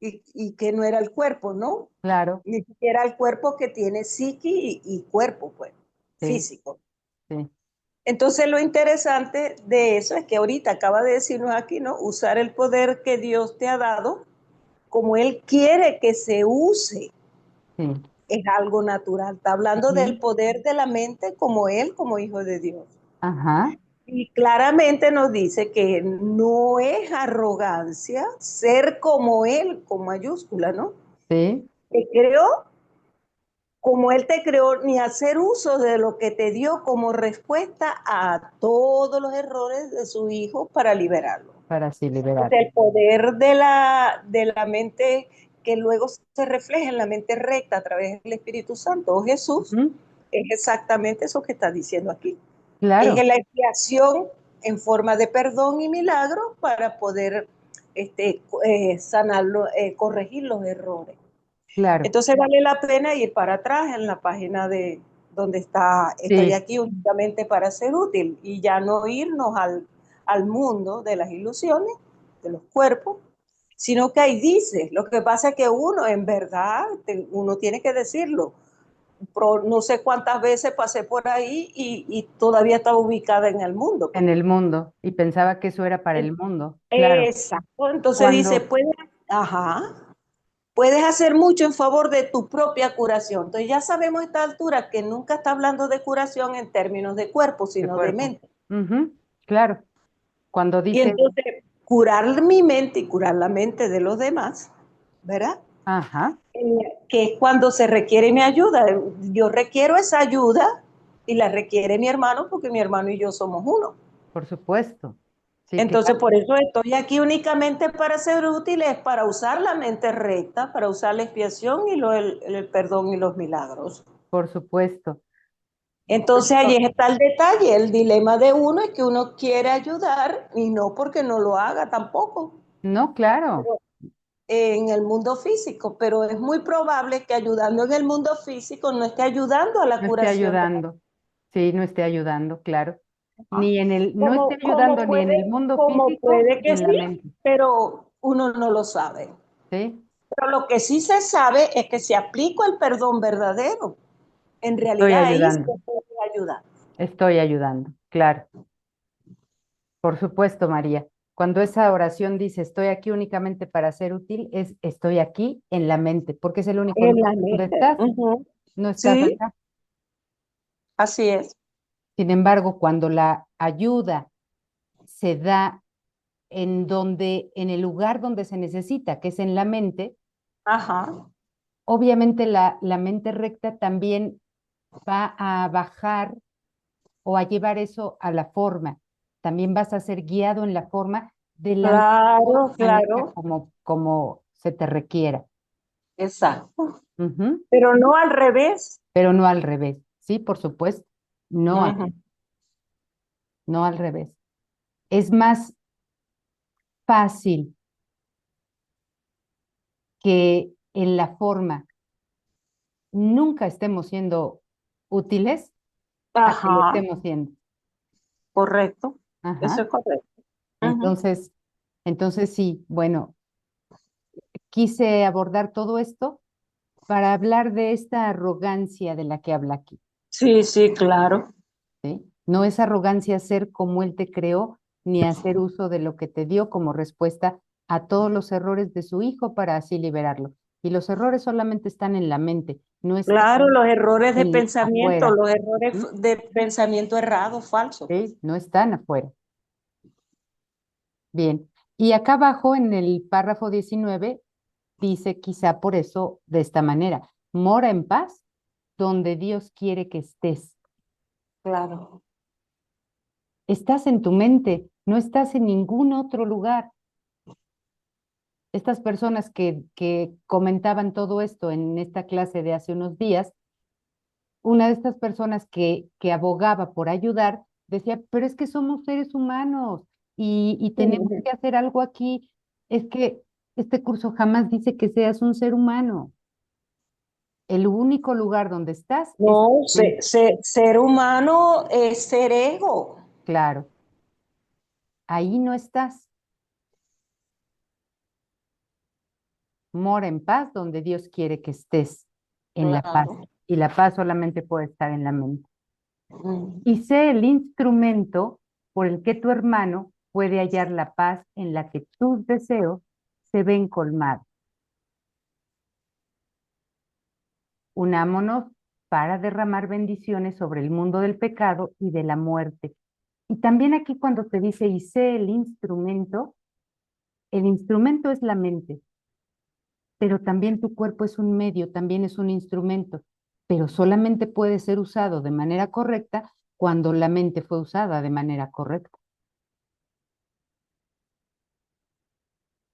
y que no era el cuerpo, ¿no? claro. Ni siquiera el cuerpo que tiene psique y cuerpo, pues, Sí, físico. sí, Entonces lo interesante de eso es que ahorita acaba de decirnos aquí, ¿no? Usar el poder que Dios te ha dado como Él quiere que se use. sí. Es algo natural. Está hablando del Ujú, poder de la mente como Él, como hijo de Dios. ajá, Y claramente nos dice que no es arrogancia ser como Él, con mayúscula, ¿no? sí, Te creó como Él te creó, ni hacer uso de lo que te dio como respuesta a todos los errores de su Hijo para liberarlo. para así Es liberar. el poder de la mente que luego se refleja en la mente recta a través del Espíritu Santo. Jesús Ujú, es exactamente eso que está diciendo aquí, que es claro, la expiación en forma de perdón y milagro para poder sanarlo, corregir los errores. claro. Entonces vale la pena ir para atrás en la página donde está, estoy Sí, aquí únicamente para ser útil y ya no irnos al mundo de las ilusiones, de los cuerpos, sino que ahí dice, lo que pasa es que uno, en verdad, uno tiene que decirlo. No sé cuántas veces pasé por ahí y todavía estaba ubicada en el mundo. Pues. en el mundo. Y pensaba que eso era para el mundo. Claro. Exacto. Entonces dice, Cuando, puedes hacer mucho en favor de tu propia curación. Entonces ya sabemos a esta altura que nunca está hablando de curación en términos de cuerpo, de sino de cuerpo. mente. Ujú, claro. Cuando Y dice, entonces curar mi mente y curar la mente de los demás, ¿verdad? ajá, Que es cuando se requiere mi ayuda. Yo requiero esa ayuda y la requiere mi hermano porque mi hermano y yo somos uno. por supuesto. Sí, Entonces, claro, por eso estoy aquí únicamente para ser útil, es para usar la mente recta, para usar la expiación y el perdón y los milagros. por supuesto. Entonces, Esto- allí está el detalle. El dilema de uno es que uno quiere ayudar y no porque no lo haga tampoco no, claro, en el mundo físico, pero es muy probable que ayudando en el mundo físico no esté ayudando a la no esté curación. ayudando. Sí, no esté ayudando, claro. ¿No? No esté ayudando ni en el mundo Como físico puede ni que en la sí, mente. pero uno no lo sabe. ¿Sí? Pero lo que sí se sabe es que si aplico el perdón verdadero, en Estoy realidad ahí se ayudando, puede ayudar. estoy ayudando, claro. Por supuesto, María. Cuando esa oración dice estoy aquí únicamente para ser útil, es estoy aquí en la mente, porque es el único En lugar la donde mente. estás, no estás Sí, acá. así es. Sin embargo, cuando la ayuda se da en el lugar donde se necesita, que es en la mente, Ajá. obviamente la mente recta también va a bajar o a llevar eso a la forma. También vas a ser guiado en la forma de la mejor Claro, manera claro. como se te requiera. Exacto. Ujú. Pero no al revés. Pero no al revés, sí, por supuesto, no, Ujú. no al revés. Es más fácil que en la forma nunca estemos siendo útiles a que lo Ajá, estemos siendo. correcto. Eso Ajá. es correcto. Ujú. Entonces, entonces sí, bueno, quise abordar todo esto para hablar de esta arrogancia de la que habla aquí, Sí, sí, claro. ¿sí? No es arrogancia ser como Él te creó, ni hacer uso de lo que te dio como respuesta a todos los errores de su hijo para así liberarlo. Y los errores solamente están en la mente, no están Claro, los errores de pensamiento, afuera, los errores ¿sí? de pensamiento errado, falso. ¿Sí? No están afuera. Bien. Y acá abajo en el párrafo 19 dice quizá por eso de esta manera, mora en paz donde Dios quiere que estés. Claro. Estás en tu mente, no estás en ningún otro lugar. Estas personas que comentaban todo esto en esta clase de hace unos días, una de estas personas que abogaba por ayudar, decía, pero es que somos seres humanos y tenemos Ujú. que hacer algo aquí. Es que este curso jamás dice que seas un ser humano. El único lugar donde estás es No, tu mente. ser humano es ser ego. Claro, ahí no estás. Mora en paz donde Dios quiere que estés, en la paz. Claro. Y la paz solamente puede estar en la mente. Mm. Y sé el instrumento por el que tu hermano puede hallar la paz en la que tus deseos se ven colmados. Unámonos para derramar bendiciones sobre el mundo del pecado y de la muerte. Y también aquí cuando te dice, y sé el instrumento es la mente, pero también tu cuerpo es un medio, también es un instrumento, pero solamente puede ser usado de manera correcta cuando la mente fue usada de manera correcta.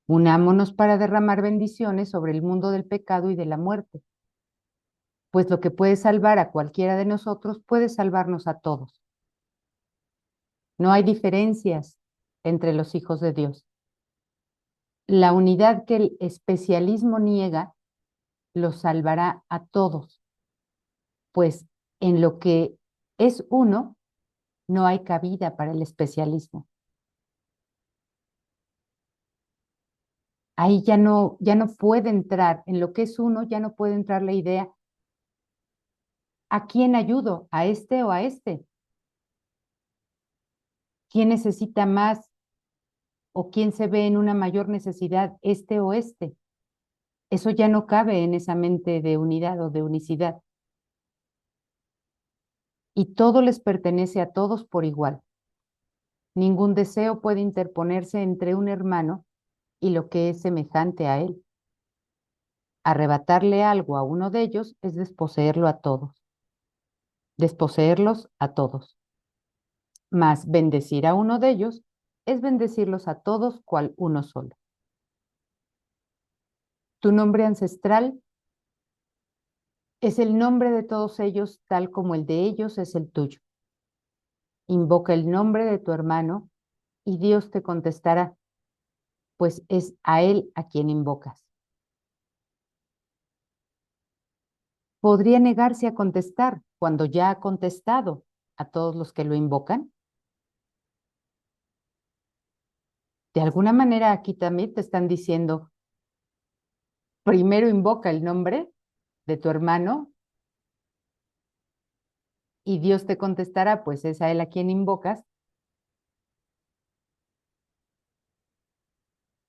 Unámonos para derramar bendiciones sobre el mundo del pecado y de la muerte, pues lo que puede salvar a cualquiera de nosotros puede salvarnos a todos. No hay diferencias entre los hijos de Dios. La unidad que el especialismo niega los salvará a todos, pues En lo que es uno, no hay cabida para el especialismo. Ahí ya no puede entrar, en lo que es uno, ya no puede entrar la idea, ¿a quién ayudo? ¿A este o a este? ¿Quién necesita más o quién se ve en una mayor necesidad, este o este? Eso ya no cabe en esa mente de unidad o de unicidad. Y todo les pertenece a todos por igual. Ningún deseo puede interponerse entre un hermano y lo que es semejante a él. Arrebatarle algo a uno de ellos es desposeerlo a todos, desposeerlos a todos. Mas bendecir a uno de ellos es bendecirlos a todos cual uno solo. Tu nombre ancestral es el nombre de todos ellos, tal como el de ellos es el tuyo. Invoca el nombre de tu hermano y Dios te contestará, pues es a él a quien invocas. ¿Podría negarse a contestar cuando ya ha contestado a todos los que lo invocan? De alguna manera aquí también te están diciendo, primero invoca el nombre de tu hermano y Dios te contestará, pues es a él a quien invocas.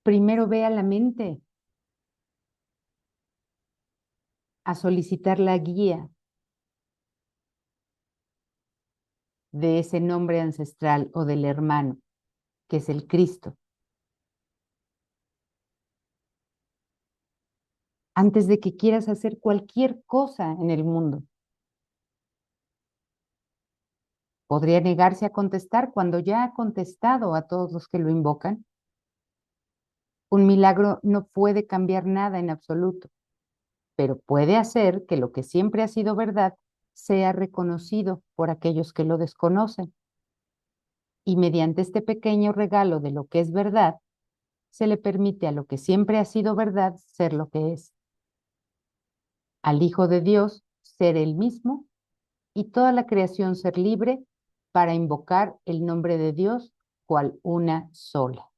Primero ve a la mente a solicitar la guía de ese nombre ancestral o del hermano, que es el Cristo, antes de que quieras hacer cualquier cosa en el mundo. ¿Podría negarse a contestar cuando ya ha contestado a todos los que lo invocan? Un milagro no puede cambiar nada en absoluto, pero puede hacer que lo que siempre ha sido verdad sea reconocido por aquellos que lo desconocen. Y mediante este pequeño regalo de lo que es verdad, se le permite a lo que siempre ha sido verdad ser lo que es. Al Hijo de Dios ser él mismo y toda la creación ser libre para invocar el nombre de Dios cual una sola.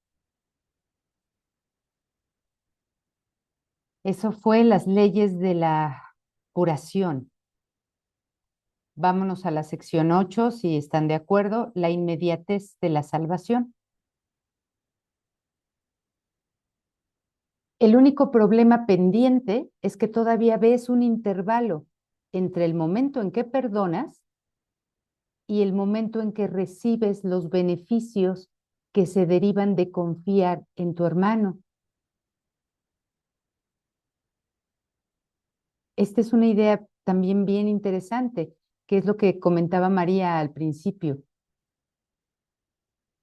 Eso fue las leyes de la curación. Vámonos a la sección 8, si están de acuerdo, la inmediatez de la salvación. El único problema pendiente es que todavía ves un intervalo entre el momento en que perdonas y el momento en que recibes los beneficios que se derivan de confiar en tu hermano. Esta es una idea también bien interesante, que es lo que comentaba María al principio.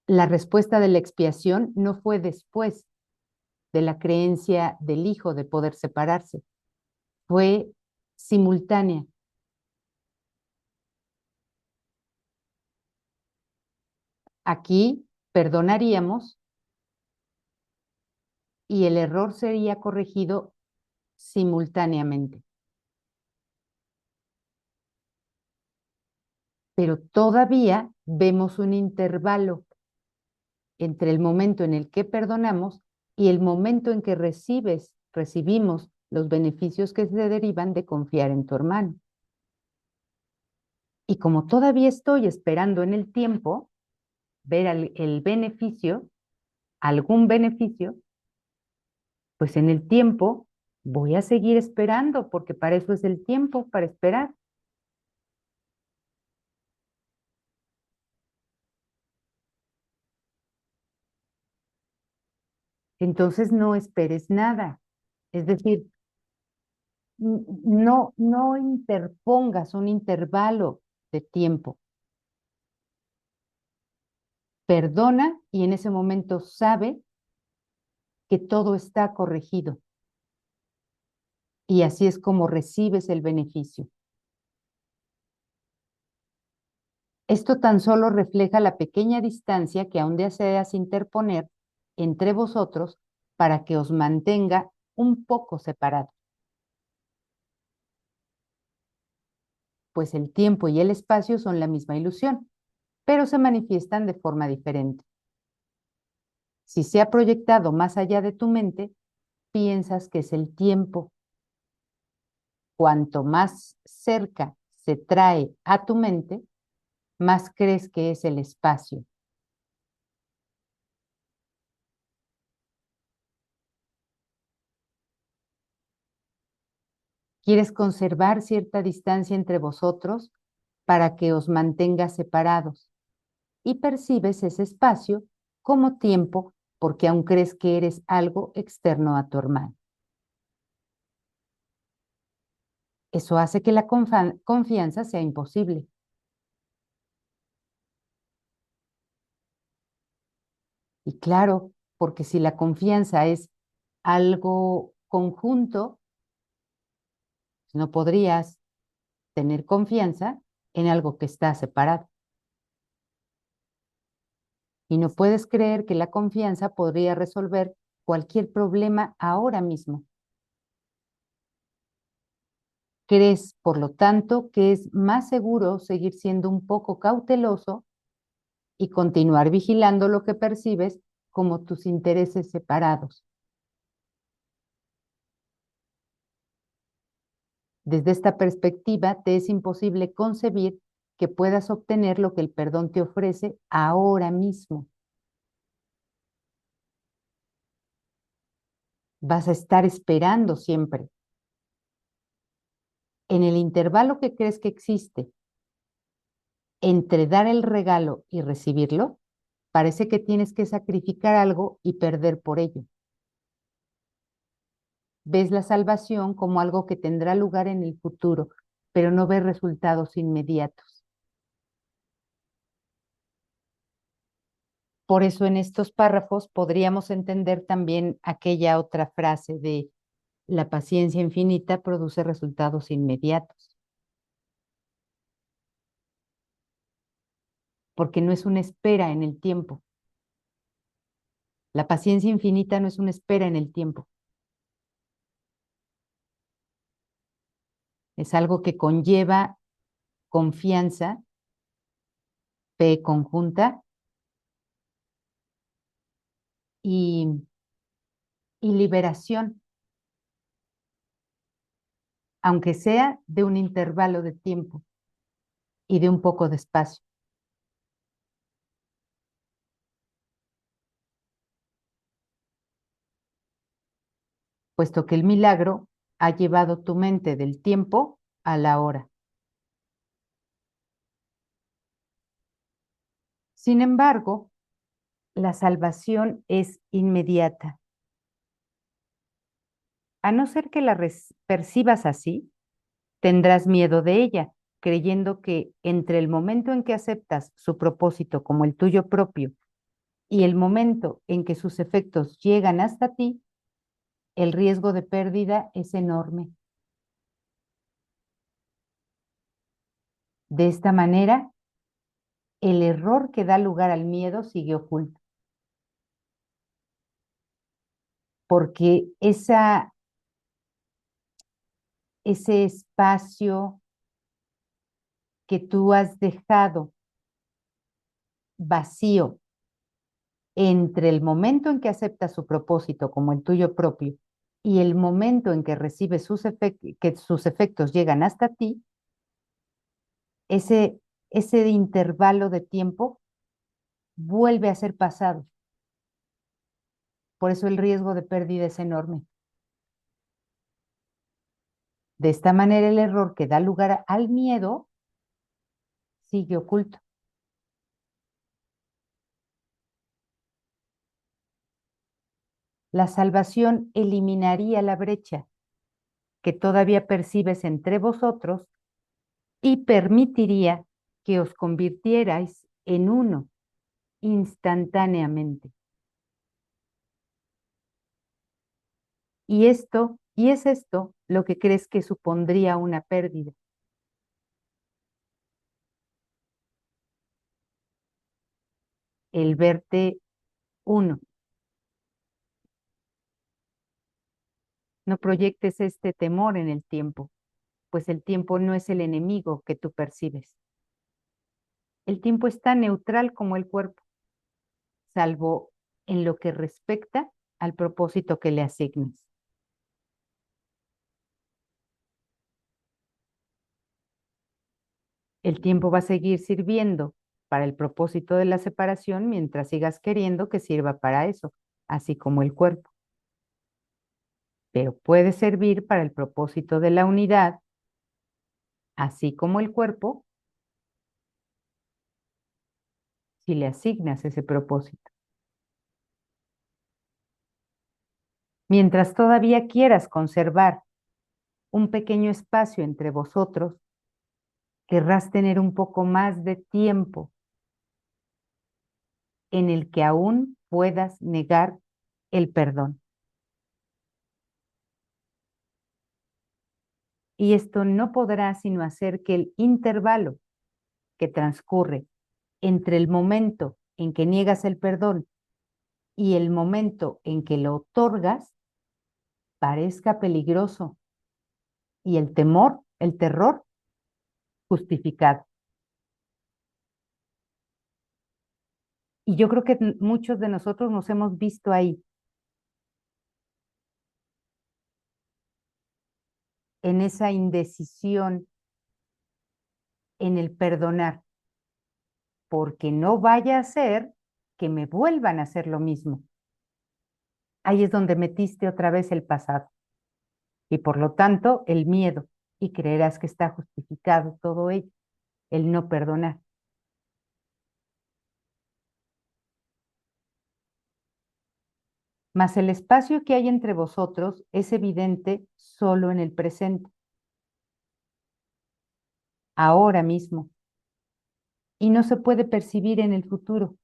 La respuesta de la expiación no fue después de la creencia del hijo de poder separarse, fue simultánea. Aquí perdonaríamos y el error sería corregido simultáneamente. Pero todavía vemos un intervalo entre el momento en el que perdonamos y el momento en que recibimos los beneficios que se derivan de confiar en tu hermano. Y como todavía estoy esperando en el tiempo ver el beneficio, algún beneficio, pues en el tiempo voy a seguir esperando, porque para eso es el tiempo, para esperar. Entonces no esperes nada. Es decir, no interpongas un intervalo de tiempo. Perdona y en ese momento sabe que todo está corregido. Y así es como recibes el beneficio. Esto tan solo refleja la pequeña distancia que aún deseas interponer entre vosotros para que os mantenga un poco separados. pues el tiempo y el espacio son la misma ilusión, pero se manifiestan de forma diferente. Si se ha proyectado más allá de tu mente, piensas que es el tiempo. Cuanto más cerca se trae a tu mente, más crees que es el espacio. Quieres conservar cierta distancia entre vosotros para que os mantengas separados y percibes ese espacio como tiempo porque aún crees que eres algo externo a tu hermano. Eso hace que la confianza sea imposible. Y claro, porque si la confianza es algo conjunto, no podrías tener confianza en algo que está separado. Y no puedes creer que la confianza podría resolver cualquier problema ahora mismo. Crees, por lo tanto, que es más seguro seguir siendo un poco cauteloso y continuar vigilando lo que percibes como tus intereses separados. Desde esta perspectiva, te es imposible concebir que puedas obtener lo que el perdón te ofrece ahora mismo. Vas a estar esperando siempre. En el intervalo que crees que existe entre dar el regalo y recibirlo, parece que tienes que sacrificar algo y perder por ello. Ves la salvación como algo que tendrá lugar en el futuro, pero no ves resultados inmediatos. Por eso en estos párrafos podríamos entender también aquella otra frase de la paciencia infinita produce resultados inmediatos. Porque no es una espera en el tiempo. La paciencia infinita no es una espera en el tiempo. Es algo que conlleva confianza, fe conjunta y liberación, aunque sea de un intervalo de tiempo y de un poco de espacio. Puesto que el milagro ha llevado tu mente del tiempo a la hora. Sin embargo, la salvación es inmediata. A no ser que la percibas así, tendrás miedo de ella, creyendo que entre el momento en que aceptas su propósito como el tuyo propio y el momento en que sus efectos llegan hasta ti, el riesgo de pérdida es enorme. De esta manera, el error que da lugar al miedo sigue oculto. Porque ese espacio que tú has dejado vacío entre el momento en que aceptas su propósito como el tuyo propio y el momento en que recibes que sus efectos llegan hasta ti, ese intervalo de tiempo vuelve a ser pasado. Por eso el riesgo de pérdida es enorme. De esta manera, el error que da lugar al miedo sigue oculto. La salvación eliminaría la brecha que todavía percibes entre vosotros y permitiría que os convirtierais en uno instantáneamente. Y es esto lo que crees que supondría una pérdida. El verte uno. No proyectes este temor en el tiempo. pues el tiempo no es el enemigo que tú percibes. El tiempo es tan neutral como el cuerpo, salvo en lo que respecta al propósito que le asignes. El tiempo va a seguir sirviendo para el propósito de la separación mientras sigas queriendo que sirva para eso, así como el cuerpo. Pero puede servir para el propósito de la unidad, así como el cuerpo, si le asignas ese propósito. Mientras todavía quieras conservar un pequeño espacio entre vosotros, querrás tener un poco más de tiempo en el que aún puedas negar el perdón. Y esto no podrá sino hacer que el intervalo que transcurre entre el momento en que niegas el perdón y el momento en que lo otorgas parezca peligroso y el temor, el terror, justificado. Y yo creo que muchos de nosotros nos hemos visto ahí, en esa indecisión, en el perdonar, porque no vaya a ser que me vuelvan a hacer lo mismo. Ahí es donde metiste otra vez el pasado y por lo tanto el miedo, y creerás que está justificado todo ello, el no perdonar. Mas el espacio que hay entre vosotros es evidente solo en el presente, ahora mismo, y no se puede percibir en el futuro.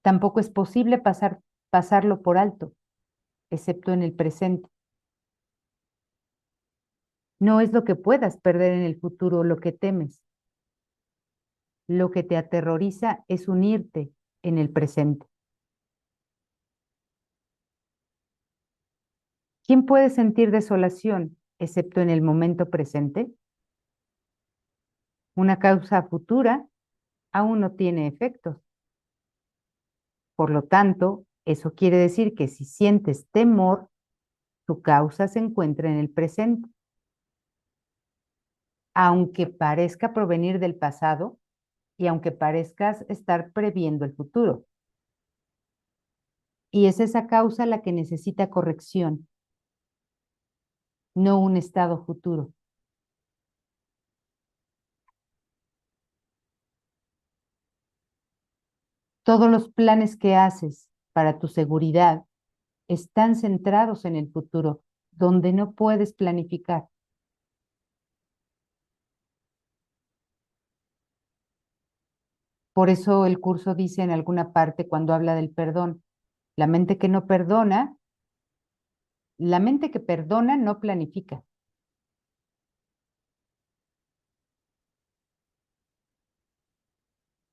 Tampoco es posible pasarlo por alto, excepto en el presente. No es lo que puedas perder en el futuro lo que temes. Lo que te aterroriza es unirte en el presente. ¿Quién puede sentir desolación excepto en el momento presente? Una causa futura aún no tiene efectos. Por lo tanto, eso quiere decir que si sientes temor, tu causa se encuentra en el presente. Aunque parezca provenir del pasado y aunque parezcas estar previendo el futuro. Y es esa causa la que necesita corrección, no un estado futuro. Todos los planes que haces para tu seguridad están centrados en el futuro, donde no puedes planificar. Por eso el curso dice en alguna parte cuando habla del perdón, la mente que no perdona, la mente que perdona no planifica.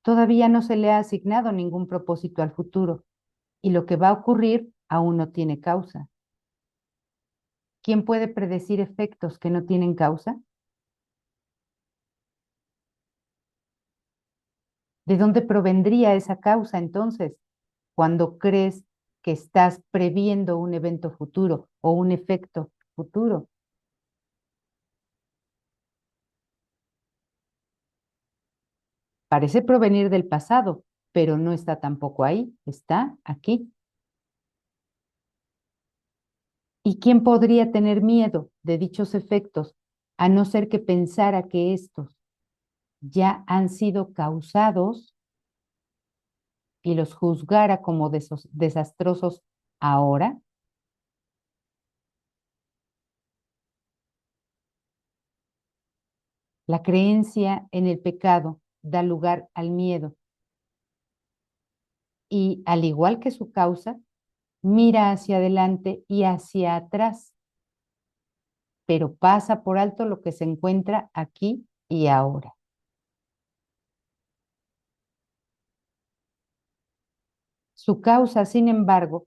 Todavía no se le ha asignado ningún propósito al futuro y lo que va a ocurrir aún no tiene causa. ¿Quién puede predecir efectos que no tienen causa? ¿De dónde provendría esa causa entonces cuando crees que estás previendo un evento futuro o un efecto futuro? Parece provenir del pasado, pero no está tampoco ahí, está aquí. ¿Y quién podría tener miedo de dichos efectos a no ser que pensara que estos ya han sido causados y los juzgara como desastrosos ahora? La creencia en el pecado da lugar al miedo y, al igual que su causa, mira hacia adelante y hacia atrás, pero pasa por alto lo que se encuentra aquí y ahora. Su causa, sin embargo,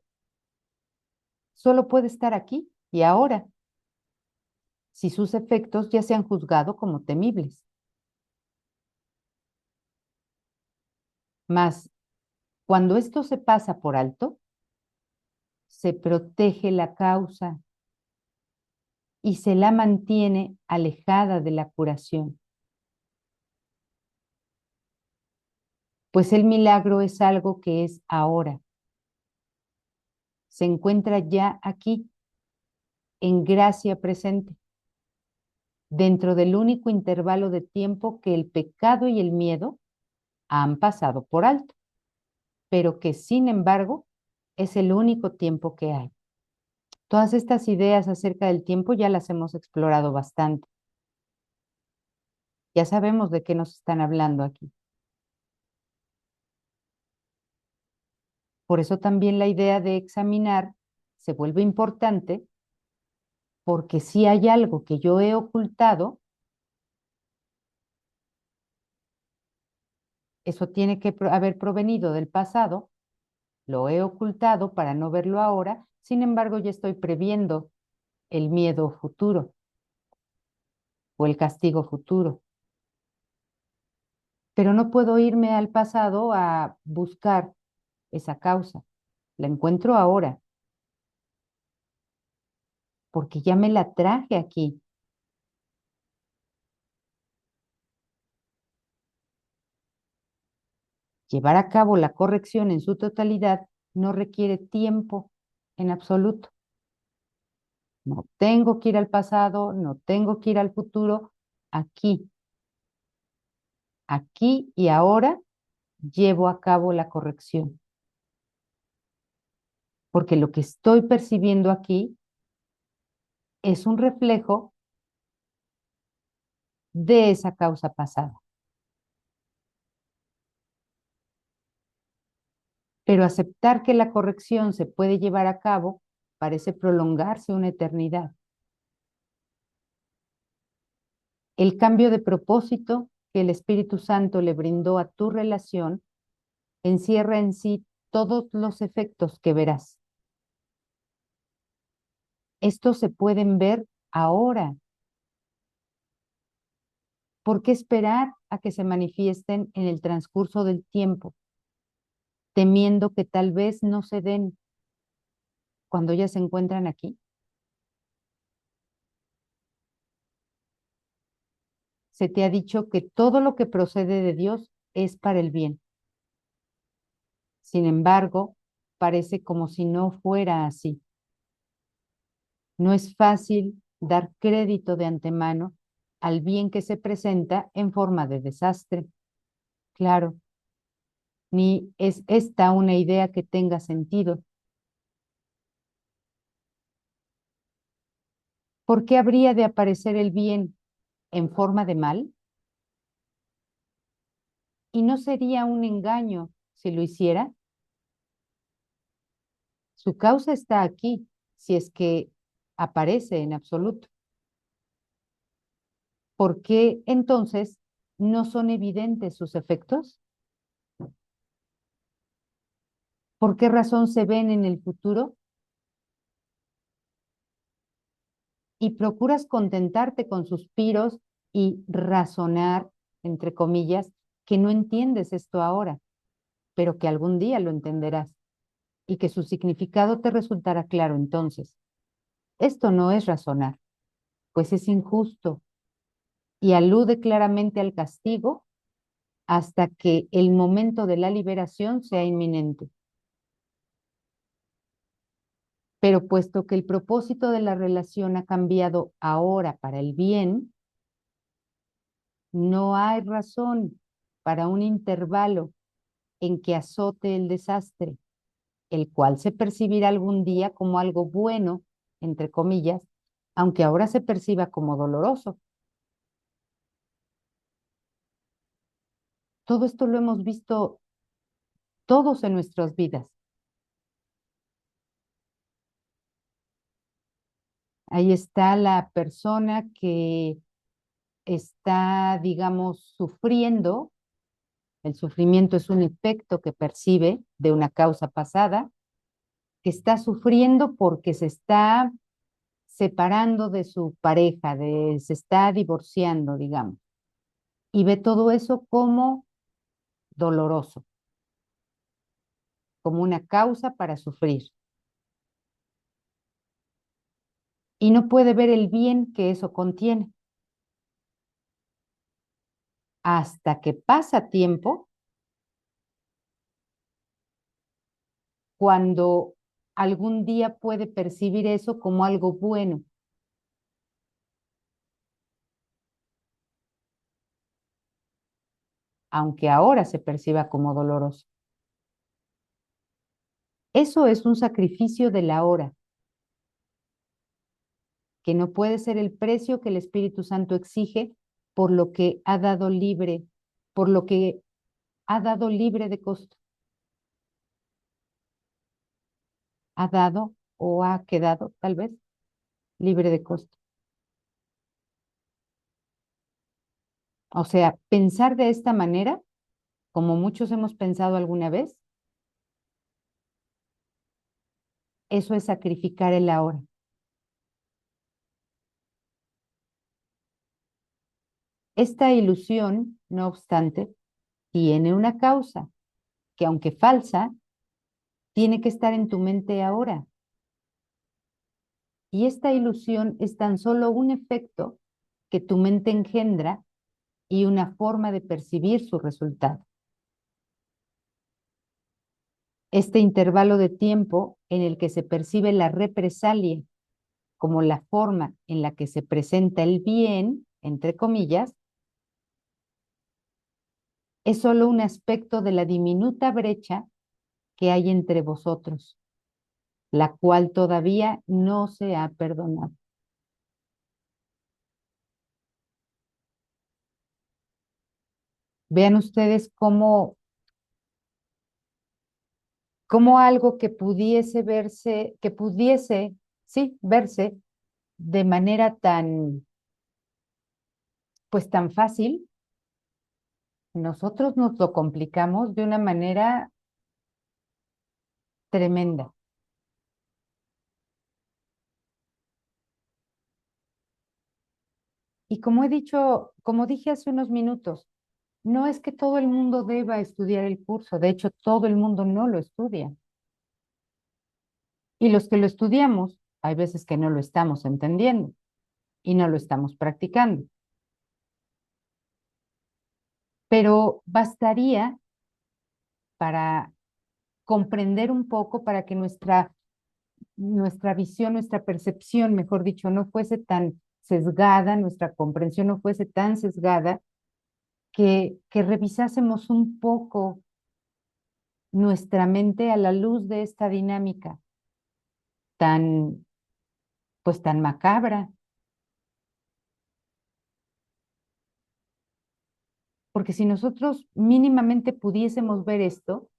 solo puede estar aquí y ahora. si sus efectos ya se han juzgado como temibles. Mas, cuando esto se pasa por alto, se protege la causa y se la mantiene alejada de la curación. Pues el milagro es algo que es ahora. Se encuentra ya aquí, en gracia presente, dentro del único intervalo de tiempo que el pecado y el miedo han pasado por alto, pero que sin embargo es el único tiempo que hay. Todas estas ideas acerca del tiempo ya las hemos explorado bastante. Ya sabemos de qué nos están hablando aquí. Por eso también la idea de examinar se vuelve importante, porque si hay algo que yo he ocultado, eso tiene que haber provenido del pasado, lo he ocultado para no verlo ahora, sin embargo ya estoy previendo el miedo futuro o el castigo futuro. Pero no puedo irme al pasado a buscar esa causa. La encuentro ahora, porque ya me la traje aquí. Llevar a cabo la corrección en su totalidad no requiere tiempo en absoluto. No tengo que ir al pasado, no tengo que ir al futuro. Aquí, aquí y ahora llevo a cabo la corrección. Porque lo que estoy percibiendo aquí es un reflejo de esa causa pasada. Pero aceptar que la corrección se puede llevar a cabo parece prolongarse una eternidad. El cambio de propósito que el Espíritu Santo le brindó a tu relación encierra en sí todos los efectos que verás. Estos se pueden ver ahora. ¿Por qué esperar a que se manifiesten en el transcurso del tiempo, temiendo que tal vez no se den cuando ya se encuentran aquí? Se te ha dicho que todo lo que procede de Dios es para el bien. Sin embargo, parece como si no fuera así. No es fácil dar crédito de antemano al bien que se presenta en forma de desastre. Claro, ni es esta una idea que tenga sentido. ¿Por qué habría de aparecer el bien en forma de mal? ¿Y no sería un engaño si lo hiciera? Su causa está aquí, si es que aparece en absoluto. ¿Por qué entonces no son evidentes sus efectos? ¿Por qué razón se ven en el futuro? Y procuras contentarte con suspiros y razonar, entre comillas, que no entiendes esto ahora, pero que algún día lo entenderás y que su significado te resultará claro entonces. Esto no es razonar, pues es injusto y alude claramente al castigo hasta que el momento de la liberación sea inminente. Pero puesto que el propósito de la relación ha cambiado ahora para el bien, no hay razón para un intervalo en que azote el desastre, el cual se percibirá algún día como algo bueno, entre comillas, aunque ahora se perciba como doloroso. Todo esto lo hemos visto todos en nuestras vidas. Ahí está la persona que está, digamos, sufriendo. El sufrimiento es un efecto que percibe de una causa pasada, que está sufriendo porque se está separando de su pareja, se está divorciando, digamos, y ve todo eso como doloroso, como una causa para sufrir. Y no puede ver el bien que eso contiene. Hasta que pasa tiempo, cuando algún día puede percibir eso como algo bueno. Aunque ahora se perciba como doloroso. Eso es un sacrificio de la hora, que no puede ser el precio que el Espíritu Santo exige por lo que ha dado libre, por lo que ha dado libre de costo. Ha dado o ha quedado, tal vez, libre de costo. O sea, pensar de esta manera, como muchos hemos pensado alguna vez, eso es sacrificar el ahora. Esta ilusión, no obstante, tiene una causa que, aunque falsa, tiene que estar en tu mente ahora. Y esta ilusión es tan solo un efecto que tu mente engendra y una forma de percibir su resultado. Este intervalo de tiempo en el que se percibe la represalia como la forma en la que se presenta el bien, entre comillas, es solo un aspecto de la diminuta brecha que hay entre vosotros, la cual todavía no se ha perdonado. Vean ustedes cómo algo que pudiese verse, sí, verse de manera tan, pues tan fácil, nosotros nos lo complicamos de una manera tremenda. Y como he dicho, como dije hace unos minutos, no es que todo el mundo deba estudiar el curso, de hecho todo el mundo no lo estudia. Y los que lo estudiamos, hay veces que no lo estamos entendiendo y no lo estamos practicando. Pero bastaría para comprender un poco, para que nuestra visión, nuestra percepción, mejor dicho, no fuese tan sesgada, nuestra comprensión no fuese tan sesgada, que revisásemos un poco nuestra mente a la luz de esta dinámica tan, pues tan macabra. Porque si nosotros mínimamente pudiésemos ver esto,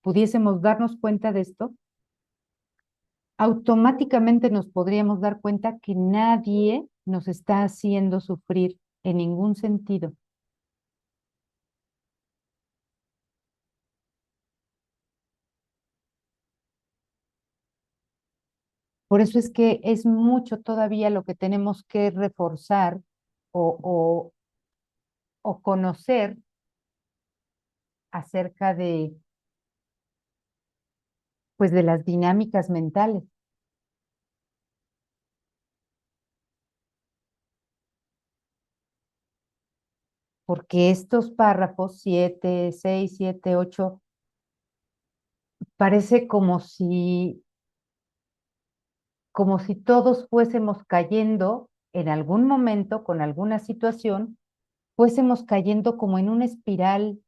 pudiésemos darnos cuenta de esto, automáticamente nos podríamos dar cuenta que nadie nos está haciendo sufrir en ningún sentido. Por eso es que es mucho todavía lo que tenemos que reforzar o, o, o conocer acerca de, pues, de las dinámicas mentales. Porque estos párrafos 7, 6, 7, 8, parece como si todos fuésemos cayendo en algún momento con alguna situación, fuésemos cayendo como en una espiral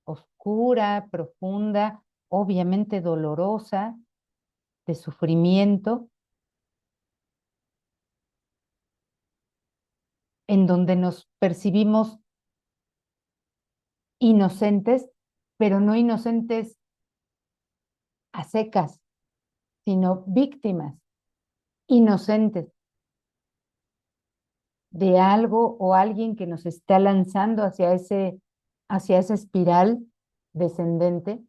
oscura, profunda, obviamente dolorosa, de sufrimiento, en donde nos percibimos inocentes, pero no inocentes a secas, sino víctimas, inocentes de algo o alguien que nos está lanzando hacia esa espiral descendente,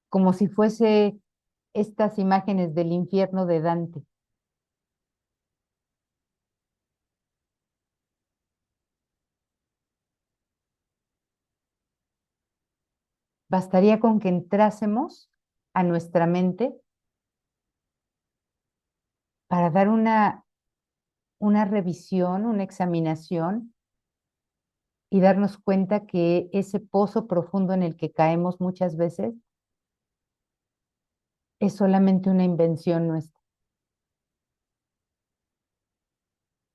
como si fuese estas imágenes del infierno de Dante. Bastaría con que entrásemos a nuestra mente para dar una revisión, una examinación y darnos cuenta que ese pozo profundo en el que caemos muchas veces es solamente una invención nuestra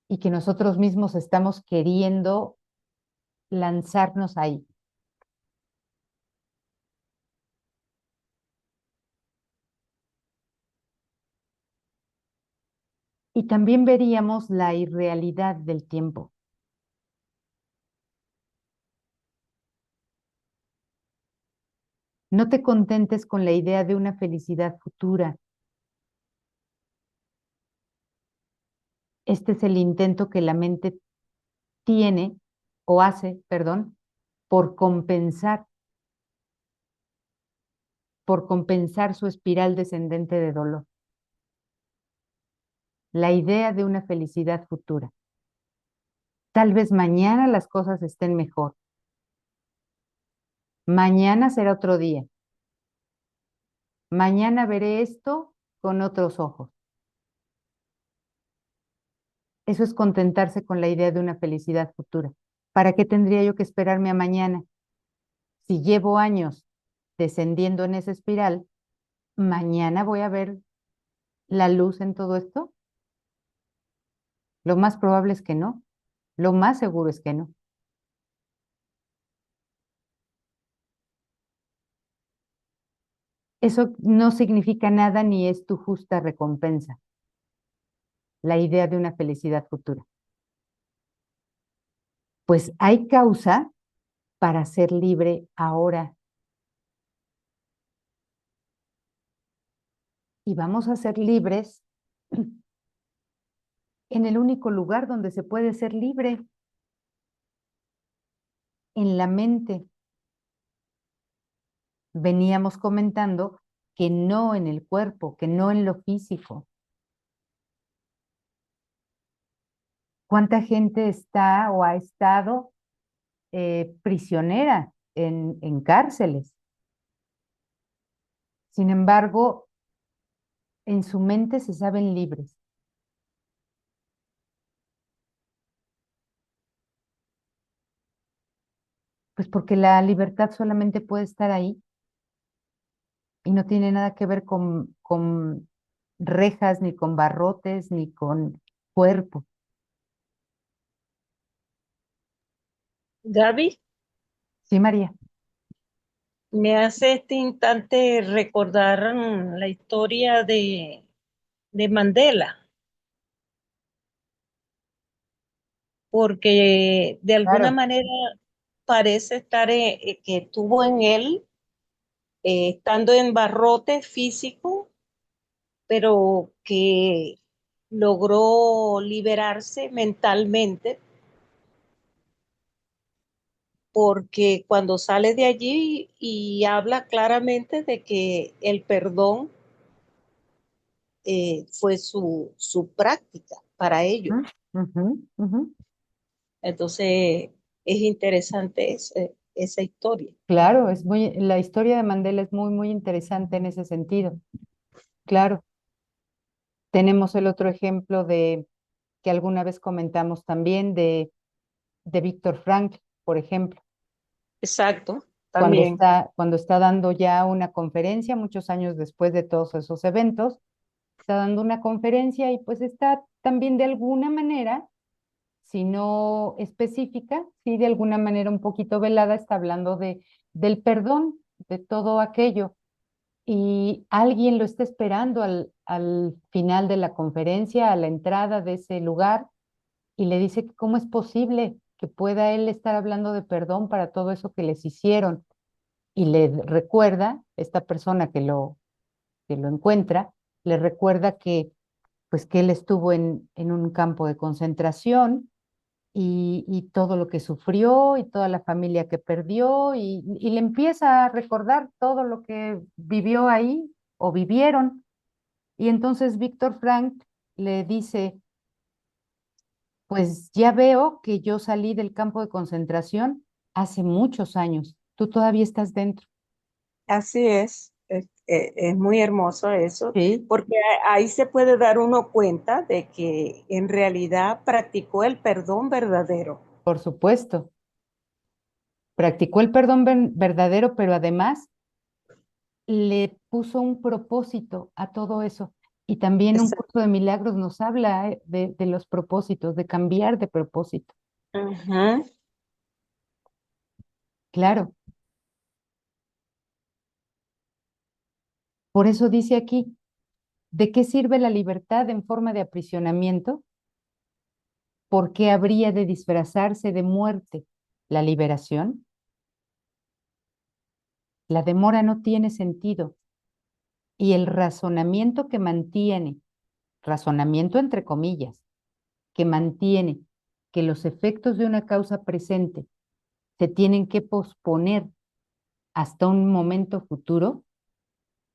y que nosotros mismos estamos queriendo lanzarnos ahí. Y también veríamos la irrealidad del tiempo. No te contentes con la idea de una felicidad futura. Este es el intento que la mente tiene o hace, perdón, por compensar su espiral descendente de dolor. La idea de una felicidad futura. Tal vez mañana las cosas estén mejor. Mañana será otro día. Mañana veré esto con otros ojos. Eso es contentarse con la idea de una felicidad futura. ¿Para qué tendría yo que esperarme a mañana? Si llevo años descendiendo en esa espiral, ¿mañana voy a ver la luz en todo esto? Lo más probable es que no. Lo más seguro es que no. Eso no significa nada ni es tu justa recompensa, la idea de una felicidad futura. Pues hay causa para ser libre ahora. Y vamos a ser libres en el único lugar donde se puede ser libre, en la mente. Veníamos comentando que no en el cuerpo, que no en lo físico. ¿Cuánta gente está o ha estado prisionera en cárceles? Sin embargo, en su mente se saben libres. Pues porque la libertad solamente puede estar ahí y no tiene nada que ver con rejas, ni con barrotes, ni con cuerpo. Gaby, Sí, María. me hace este instante recordar la historia de Mandela, porque de alguna Claro. manera parece estar que tuvo en él, estando en barrote físico, pero que logró liberarse mentalmente, porque cuando sale de allí y habla claramente de que el perdón fue su práctica para ello. Ujú, ujú. Entonces, es interesante esa historia. Claro, la historia de Mandela es muy, muy interesante en ese sentido. Claro, tenemos el otro ejemplo que alguna vez comentamos también de Víctor Frank, por ejemplo, Exacto, también. cuando está dando ya una conferencia, muchos años después de todos esos eventos, está dando una conferencia y pues está también de alguna manera, si no específica, sí de alguna manera un poquito velada, está hablando del perdón, de todo aquello. Y alguien lo está esperando al final de la conferencia, a la entrada de ese lugar, y le dice que cómo es posible que pueda él estar hablando de perdón para todo eso que les hicieron. Y le recuerda, esta persona que lo encuentra, le recuerda que, pues, que él estuvo en un campo de concentración y todo lo que sufrió y toda la familia que perdió y le empieza a recordar todo lo que vivió ahí o vivieron. Y entonces Víctor Frank le dice, pues ya veo que yo salí del campo de concentración hace muchos años, tú todavía estás dentro. Así es muy hermoso eso, Sí, porque ahí se puede dar uno cuenta de que en realidad practicó el perdón verdadero. por supuesto. Practicó el perdón verdadero, pero además le puso un propósito a todo eso. Y también un Exacto. curso de milagros nos habla de los propósitos, de cambiar de propósito. Ujú. Claro, por eso dice aquí, ¿de qué sirve la libertad en forma de aprisionamiento? ¿Por qué habría de disfrazarse de muerte la liberación? La demora no tiene sentido y el razonamiento que mantiene, razonamiento entre comillas, que mantiene que los efectos de una causa presente se tienen que posponer hasta un momento futuro,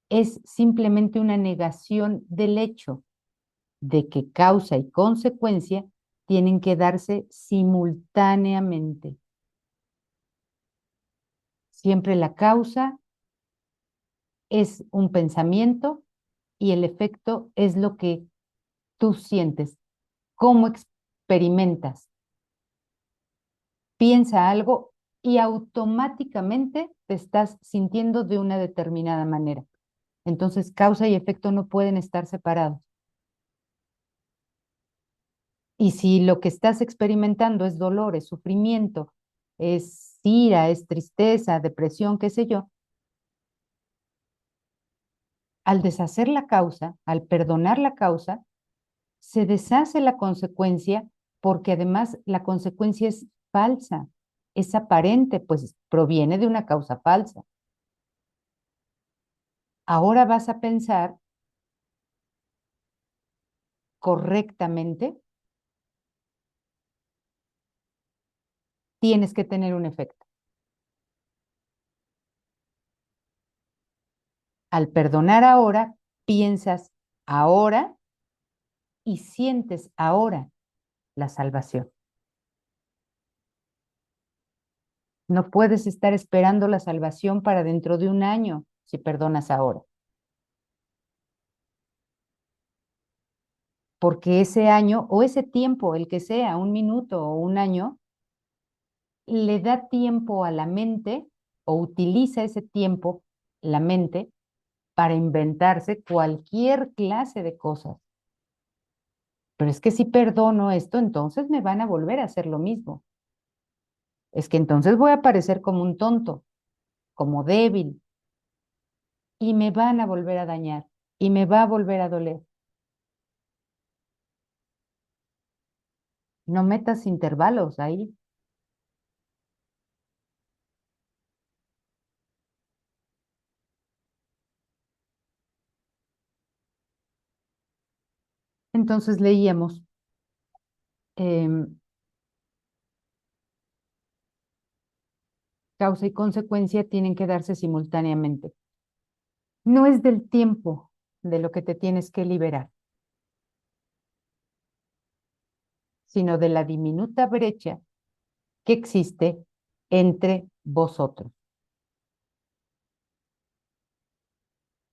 es simplemente una negación del hecho de que causa y consecuencia tienen que darse simultáneamente. Siempre la causa es un pensamiento y el efecto es lo que tú sientes, cómo experimentas. Piensa algo y automáticamente te estás sintiendo de una determinada manera. Entonces, causa y efecto no pueden estar separados. Y si lo que estás experimentando es dolor, es sufrimiento, es ira, es tristeza, depresión, qué sé yo, al deshacer la causa, al perdonar la causa, se deshace la consecuencia porque además la consecuencia es falsa, es aparente, pues proviene de una causa falsa. Ahora vas a pensar correctamente, tienes que tener un efecto. Al perdonar ahora, piensas ahora y sientes ahora la salvación. No puedes estar esperando la salvación para dentro de un año si perdonas ahora, porque ese año o ese tiempo, el que sea, un minuto o un año, le da tiempo a la mente o utiliza ese tiempo, la mente, para inventarse cualquier clase de cosas. Pero es que si perdono esto, entonces me van a volver a hacer lo mismo. Es que entonces voy a parecer como un tonto, como débil, y me van a volver a dañar, y me va a volver a doler. No metas intervalos ahí. Entonces leíamos, em, causa y consecuencia tienen que darse simultáneamente. No es del tiempo de lo que te tienes que liberar, sino de la diminuta brecha que existe entre vosotros.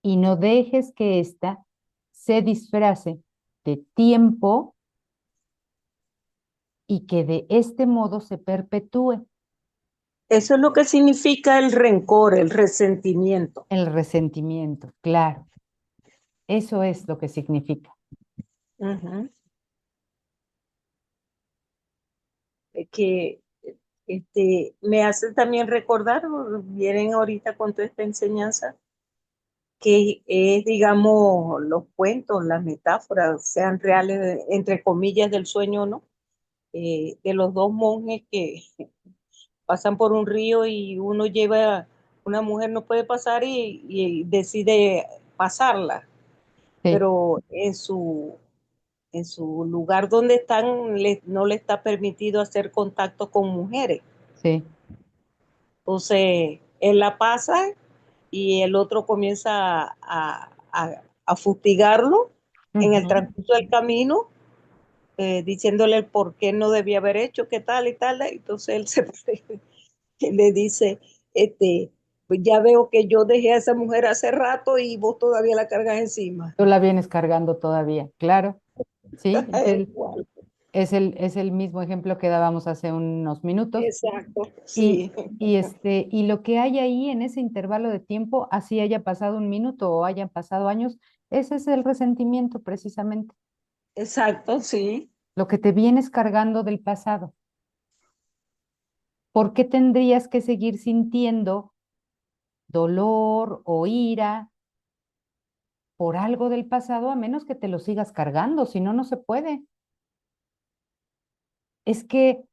Y no dejes que ésta se disfrace de tiempo y que de este modo se perpetúe Eso es lo que significa el rencor, el resentimiento. el resentimiento. Claro, eso es lo que significa. Ujú. Que me hace también recordar, vienen ahorita con toda esta enseñanza, que es, digamos, los cuentos, las metáforas, sean reales, entre comillas, del sueño o no, de los dos monjes que pasan por un río y uno lleva, una mujer no puede pasar y decide pasarla, Sí, pero en su lugar donde están no le está permitido hacer contacto con mujeres. sí, Entonces, él la pasa y el otro comienza a fustigarlo en el Ujú. transcurso del camino, diciéndole el por qué no debía haber hecho, qué tal y tal. Entonces él se le dice, pues ya veo que yo dejé a esa mujer hace rato y vos todavía la cargas encima. Tú la vienes cargando todavía, claro, sí, Igual. es el mismo ejemplo que dábamos hace unos minutos. Exacto, Y, sí. y lo que hay ahí en ese intervalo de tiempo, así haya pasado un minuto o hayan pasado años, ese es el resentimiento precisamente, Exacto, sí. lo que te vienes cargando del pasado. ¿Por qué tendrías que seguir sintiendo dolor o ira por algo del pasado a menos que te lo sigas cargando? Si no, no se puede. Es que,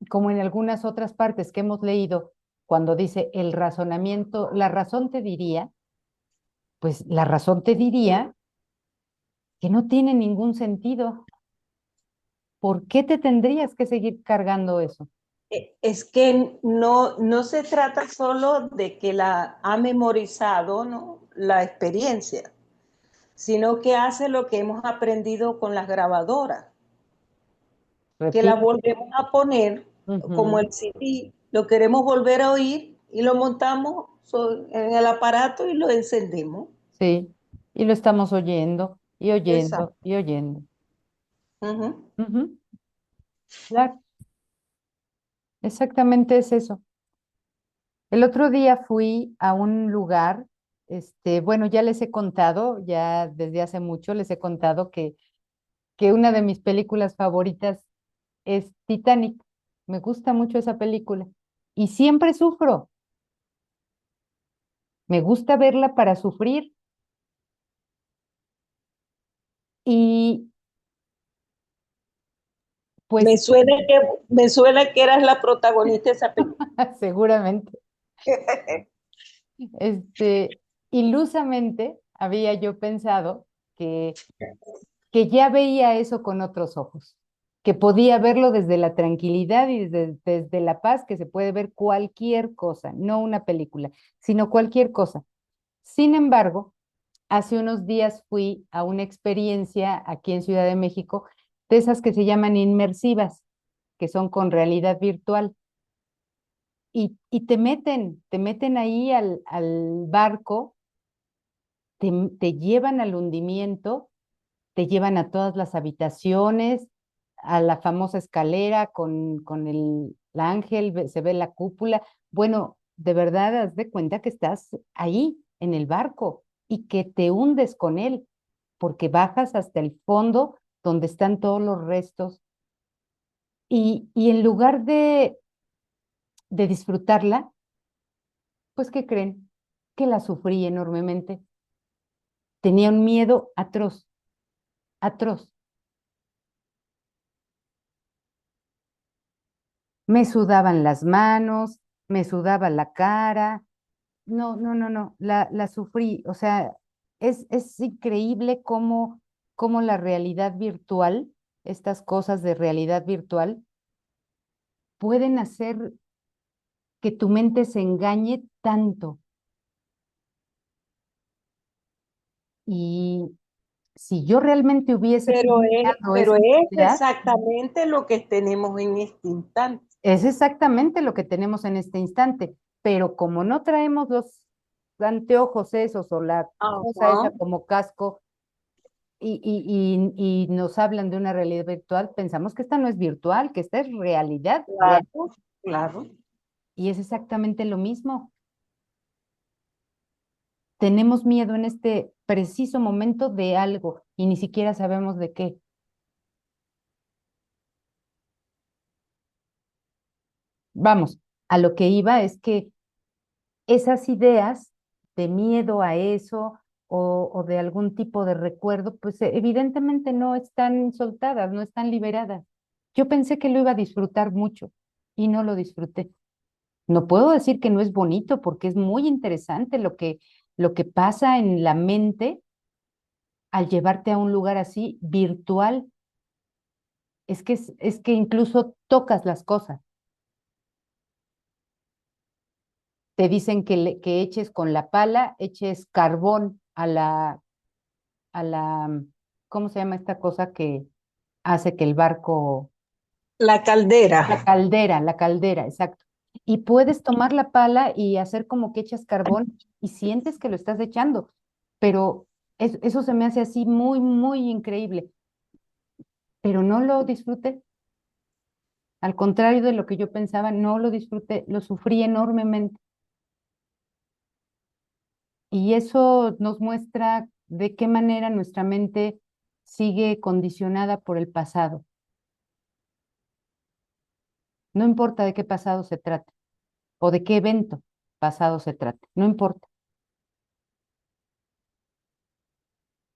como en algunas otras partes que hemos leído, cuando dice el razonamiento, la razón te diría, pues la razón te diría que no tiene ningún sentido. ¿Por qué te tendrías que seguir cargando eso? Es que no se trata solo de que la ha memorizado, ¿no?, la experiencia, sino que hace lo que hemos aprendido con las grabadoras, que la Repite. volvemos a poner como Ujú. el CD, lo queremos volver a oír y lo montamos en el aparato y lo encendemos. Sí, y lo estamos oyendo y oyendo Exacto. y oyendo. Ujú. Ujú. Claro, exactamente es eso. El otro día fui a un lugar, bueno, ya les he contado, ya desde hace mucho les he contado que una de mis películas favoritas es Titanic. Me gusta mucho esa película y siempre sufro. Me gusta verla para sufrir y Me pues suena que, me suena que eras la protagonista de esa película. seguramente, este, ilusamente había yo pensado que que ya veía eso con otros ojos, que podía verlo desde la tranquilidad y desde la paz, que se puede ver cualquier cosa, no una película, sino cualquier cosa. Sin embargo, hace unos días fui a una experiencia aquí en Ciudad de México, de esas que se llaman inmersivas, que son con realidad virtual, y te meten ahí al barco, te llevan al hundimiento, te llevan a todas las habitaciones, a la famosa escalera con el ángel, se ve la cúpula. Bueno, de verdad, haz de cuenta que estás ahí en el barco y que te hundes con él, porque bajas hasta el fondo donde están todos los restos. Y en lugar de disfrutarla, pues, ¿qué creen? Que la sufrí enormemente. Tenía un miedo atroz, atroz. Me sudaban las manos, me sudaba la cara. No, no, no, no, la sufrí. O sea, es increíble cómo la realidad virtual, estas cosas de realidad virtual, pueden hacer que tu mente se engañe tanto. Y si yo realmente hubiese terminado Pero esa es actividad, exactamente lo que tenemos en este instante. es exactamente lo que tenemos en este instante. Pero como no traemos los anteojos esos o la cosa esa Ajá, como casco y nos hablan de una realidad virtual, pensamos que esta no es virtual, que esta es realidad real. claro, claro. Y es exactamente lo mismo. Tenemos miedo en este preciso momento de algo y ni siquiera sabemos de qué. Vamos, a lo que iba es que esas ideas de miedo a eso o de algún tipo de recuerdo, pues evidentemente no están soltadas, no están liberadas. Yo pensé que lo iba a disfrutar mucho y no lo disfruté. No puedo decir que no es bonito porque es muy interesante lo que pasa en la mente al llevarte a un lugar así virtual. Es que incluso tocas las cosas. Te dicen que eches con la pala, eches carbón a la, ¿cómo se llama esta cosa que hace que el barco, La caldera. la caldera, exacto. Y puedes tomar la pala y hacer como que echas carbón y sientes que lo estás echando, pero eso se me hace así muy, muy increíble, pero no lo disfruté. Al contrario de lo que yo pensaba, no lo disfruté, lo sufrí enormemente. Y eso nos muestra de qué manera nuestra mente sigue condicionada por el pasado. No importa de qué pasado se trate o de qué evento pasado se trate, no importa.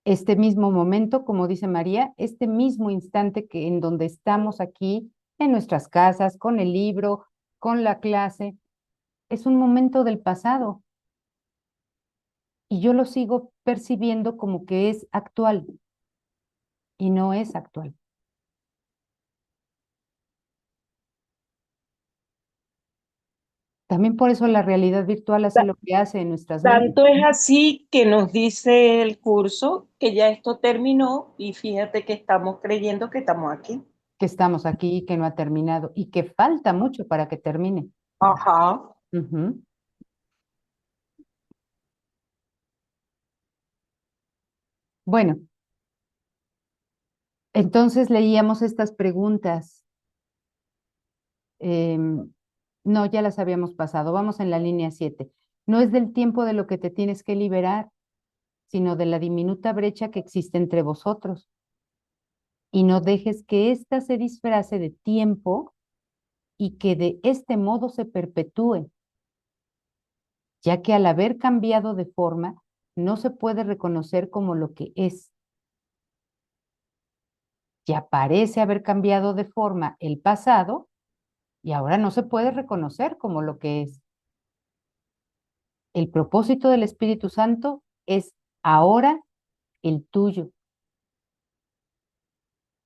Este mismo momento, como dice María, este mismo instante que en donde estamos aquí, en nuestras casas, con el libro, con la clase, es un momento del pasado y yo lo sigo percibiendo como que es actual y no es actual. También por eso la realidad virtual hace lo que hace en nuestras mentes, Tanto es así que nos dice el curso que ya esto terminó y fíjate que estamos creyendo que estamos aquí. que estamos aquí y que no ha terminado y que falta mucho para que termine. Ajá. Ujú. Bueno, entonces leíamos estas preguntas. No, ya las habíamos pasado. Vamos en la línea 7. No es del tiempo de lo que te tienes que liberar, sino de la diminuta brecha que existe entre vosotros. Y no dejes que ésta se disfrace de tiempo y que de este modo se perpetúe, ya que al haber cambiado de forma, no se puede reconocer como lo que es. Ya parece haber cambiado de forma el pasado y ahora no se puede reconocer como lo que es. El propósito del Espíritu Santo es ahora el tuyo.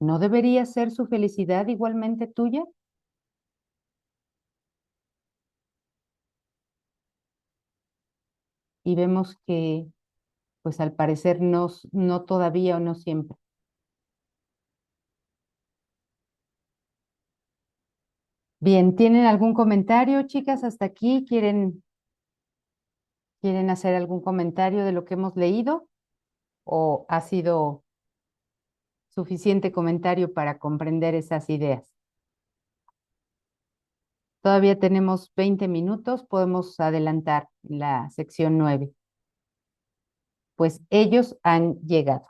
¿No debería ser su felicidad igualmente tuya? Y vemos que, pues al parecer, no todavía o no siempre. Bien, ¿tienen algún comentario, chicas? Hasta aquí, ¿quieren hacer algún comentario de lo que hemos leído? ¿O ha sido suficiente comentario para comprender esas ideas? Todavía tenemos 20 minutos, podemos adelantar la sección 9. Pues ellos han llegado.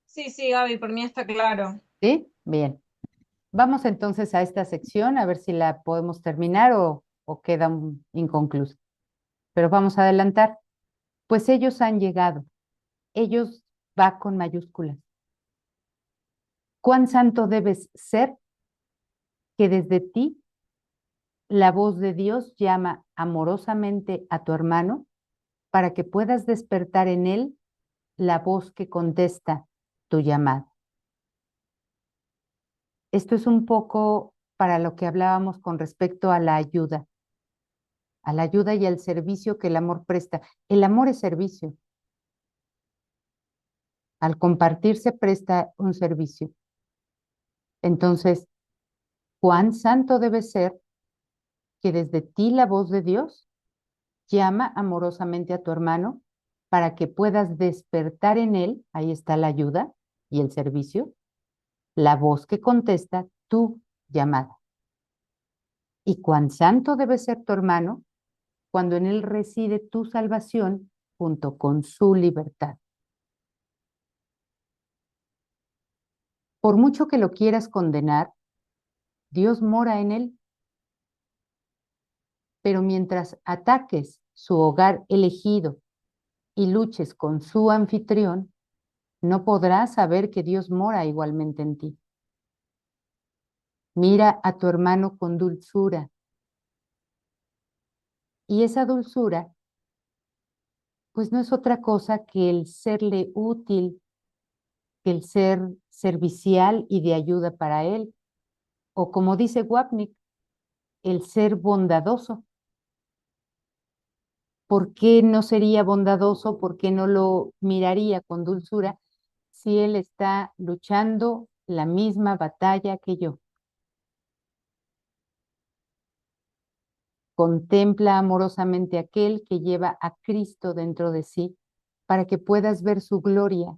Sí, sí, Gaby, por mí está claro. ¿Sí? Bien. Vamos entonces a esta sección a ver si la podemos terminar o queda inconclusa. Pero vamos a adelantar. Pues ellos han llegado. Ellos va con mayúsculas. ¿Cuán santo debes ser que desde ti la voz de Dios llama amorosamente a tu hermano para que puedas despertar en él la voz que contesta tu llamada? Esto es un poco para lo que hablábamos con respecto a la ayuda y al servicio que el amor presta. El amor es servicio. Al compartir se presta un servicio. Entonces, ¿cuán santo debe ser que desde ti la voz de Dios llama amorosamente a tu hermano para que puedas despertar en él, ahí está la ayuda y el servicio, la voz que contesta tu llamada? ¿Y cuán santo debe ser tu hermano cuando en él reside tu salvación junto con su libertad? Por mucho que lo quieras condenar, Dios mora en él, pero mientras ataques su hogar elegido y luches con su anfitrión, no podrás saber que Dios mora igualmente en ti. Mira a tu hermano con dulzura, y esa dulzura, pues no es otra cosa que el serle útil, que el ser servicial y de ayuda para él, o como dice Wapnick, el ser bondadoso. ¿por qué no sería bondadoso? ¿Por qué no lo miraría con dulzura si él está luchando la misma batalla que yo? Contempla amorosamente aquel que lleva a Cristo dentro de sí para que puedas ver su gloria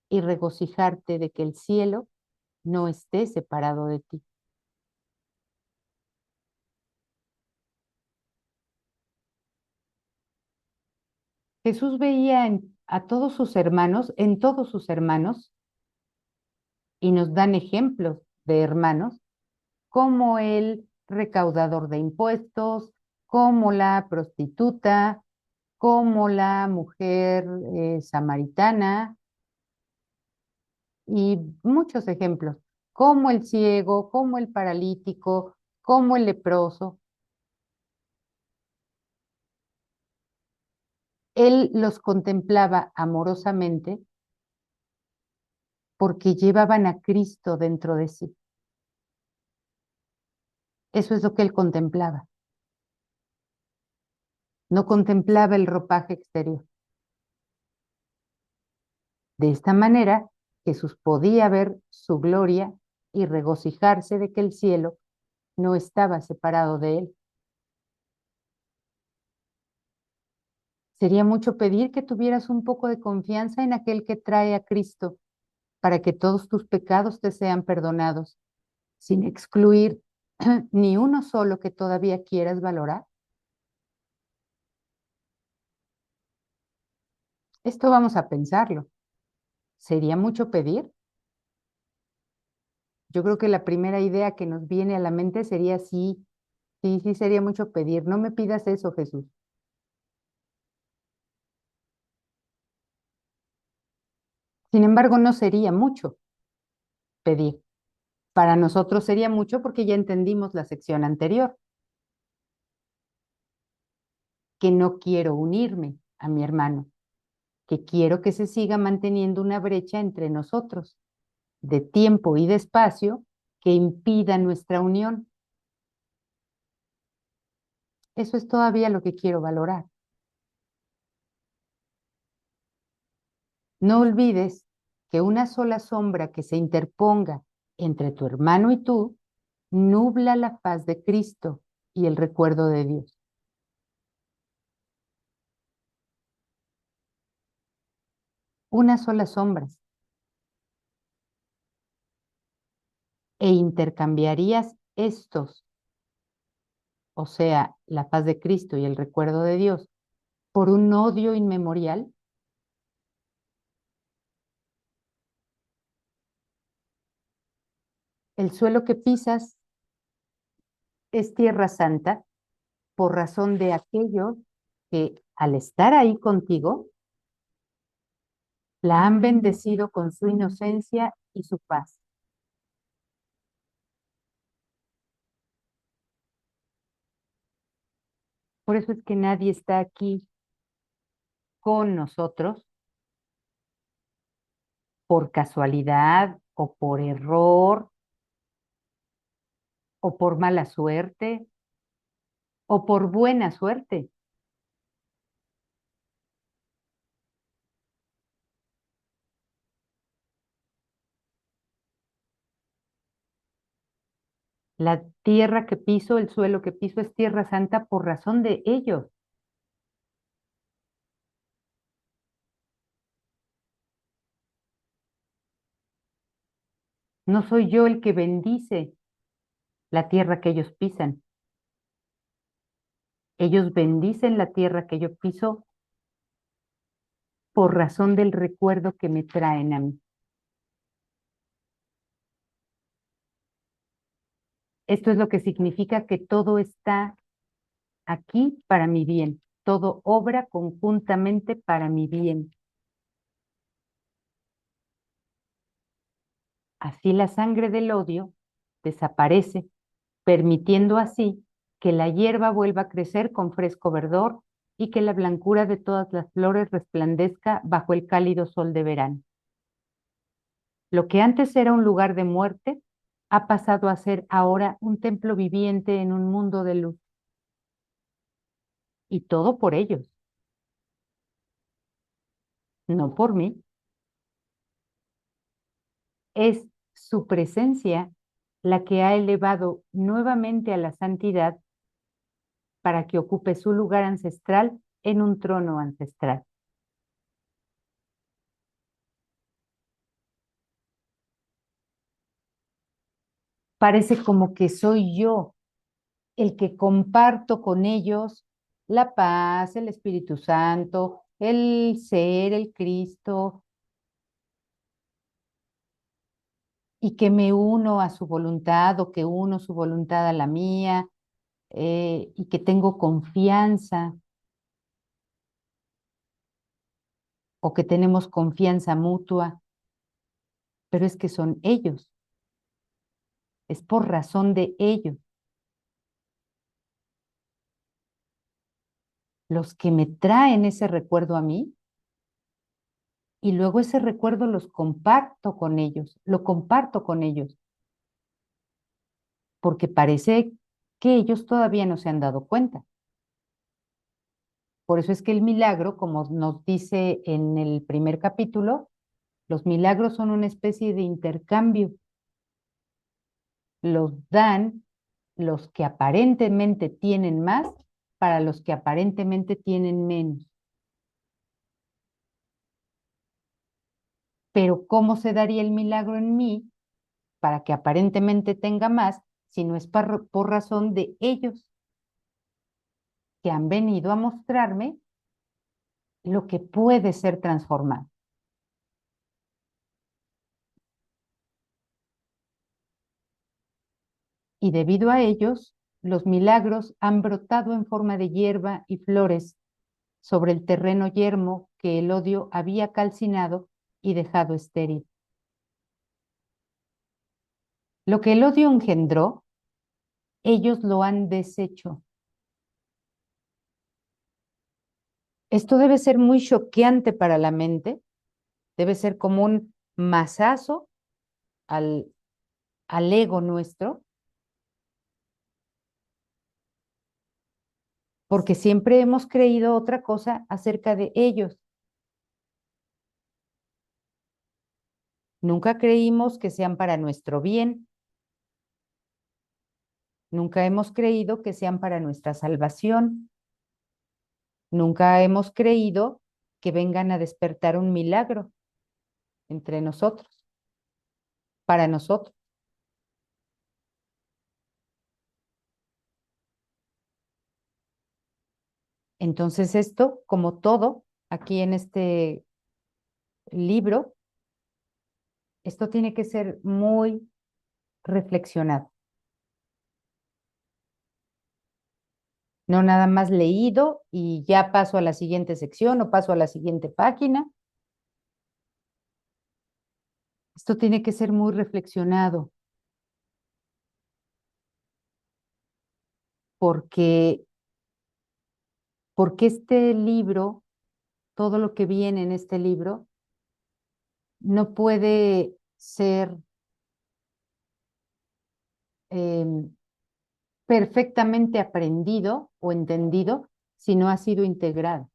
y regocijarte de que el cielo no esté separado de ti. Jesús veía a todos sus hermanos, en todos sus hermanos, y nos dan ejemplos de hermanos, como el recaudador de impuestos, como la prostituta, como la mujer samaritana, y muchos ejemplos, como el ciego, como el paralítico, como el leproso. Él los contemplaba amorosamente porque llevaban a Cristo dentro de sí. Eso es lo que él contemplaba. No contemplaba el ropaje exterior. De esta manera, Jesús podía ver su gloria y regocijarse de que el cielo no estaba separado de él. Sería mucho pedir que tuvieras un poco de confianza en aquel que trae a Cristo para que todos tus pecados te sean perdonados, sin excluir ni uno solo que todavía quieras valorar. Esto vamos a pensarlo. ¿Sería mucho pedir? Yo creo que la primera idea que nos viene a la mente sería sí, sí, sí sería mucho pedir. No me pidas eso, Jesús. Sin embargo, no sería mucho pedir. Para nosotros sería mucho porque ya entendimos la sección anterior, que no quiero unirme a mi hermano, que quiero que se siga manteniendo una brecha entre nosotros, de tiempo y de espacio, que impida nuestra unión. Eso es todavía lo que quiero valorar. No olvides que una sola sombra que se interponga entre tu hermano y tú nubla la faz de Cristo y el recuerdo de Dios. Una sola sombra. E intercambiarías estos, o sea, la faz de Cristo y el recuerdo de Dios, por un odio inmemorial. El suelo que pisas es tierra santa por razón de aquellos que al estar ahí contigo, la han bendecido con su inocencia y su paz. Por eso es que nadie está aquí con nosotros por casualidad o por error o por mala suerte o por buena suerte. La tierra que piso, el suelo que piso es tierra santa por razón de ellos. No soy yo el que bendice la tierra que ellos pisan. Ellos bendicen la tierra que yo piso por razón del recuerdo que me traen a mí. Esto es lo que significa que todo está aquí para mi bien. Todo obra conjuntamente para mi bien. Así la sangre del odio desaparece, permitiendo así que la hierba vuelva a crecer con fresco verdor y que la blancura de todas las flores resplandezca bajo el cálido sol de verano. Lo que antes era un lugar de muerte ha pasado a ser ahora un templo viviente en un mundo de luz. Y todo por ellos. no por mí. Es su presencia la que ha elevado nuevamente a la santidad para que ocupe su lugar ancestral en un trono ancestral. Parece como que soy yo el que comparto con ellos la paz, el Espíritu Santo, el ser, el Cristo, y que me uno a su voluntad o que uno su voluntad a la mía, y que tengo confianza o que tenemos confianza mutua, pero es que son ellos, es por razón de ellos los que me traen ese recuerdo a mí y luego ese recuerdo los comparto con ellos, lo comparto con ellos, porque parece que ellos todavía no se han dado cuenta. Por eso es que el milagro, como nos dice en el primer capítulo, los milagros son una especie de intercambio. Los dan los que aparentemente tienen más para los que aparentemente tienen menos. Pero ¿cómo se daría el milagro en mí para que aparentemente tenga más si no es por razón de ellos que han venido a mostrarme lo que puede ser transformado? Y debido a ellos, los milagros han brotado en forma de hierba y flores sobre el terreno yermo que el odio había calcinado y dejado estéril. Lo que el odio engendró, ellos lo han deshecho. Esto debe ser muy choqueante para la mente, debe ser como un mazazo al, al ego nuestro, porque siempre hemos creído otra cosa acerca de ellos. Nunca creímos que sean para nuestro bien, nunca hemos creído que sean para nuestra salvación, nunca hemos creído que vengan a despertar un milagro entre nosotros, para nosotros. Entonces esto, como todo, aquí en este libro, esto tiene que ser muy reflexionado. No nada más leído y ya paso a la siguiente sección o paso a la siguiente página. Esto tiene que ser muy reflexionado porque, porque este libro, todo lo que viene en este libro, no puede ser perfectamente aprendido o entendido si no ha sido integrado.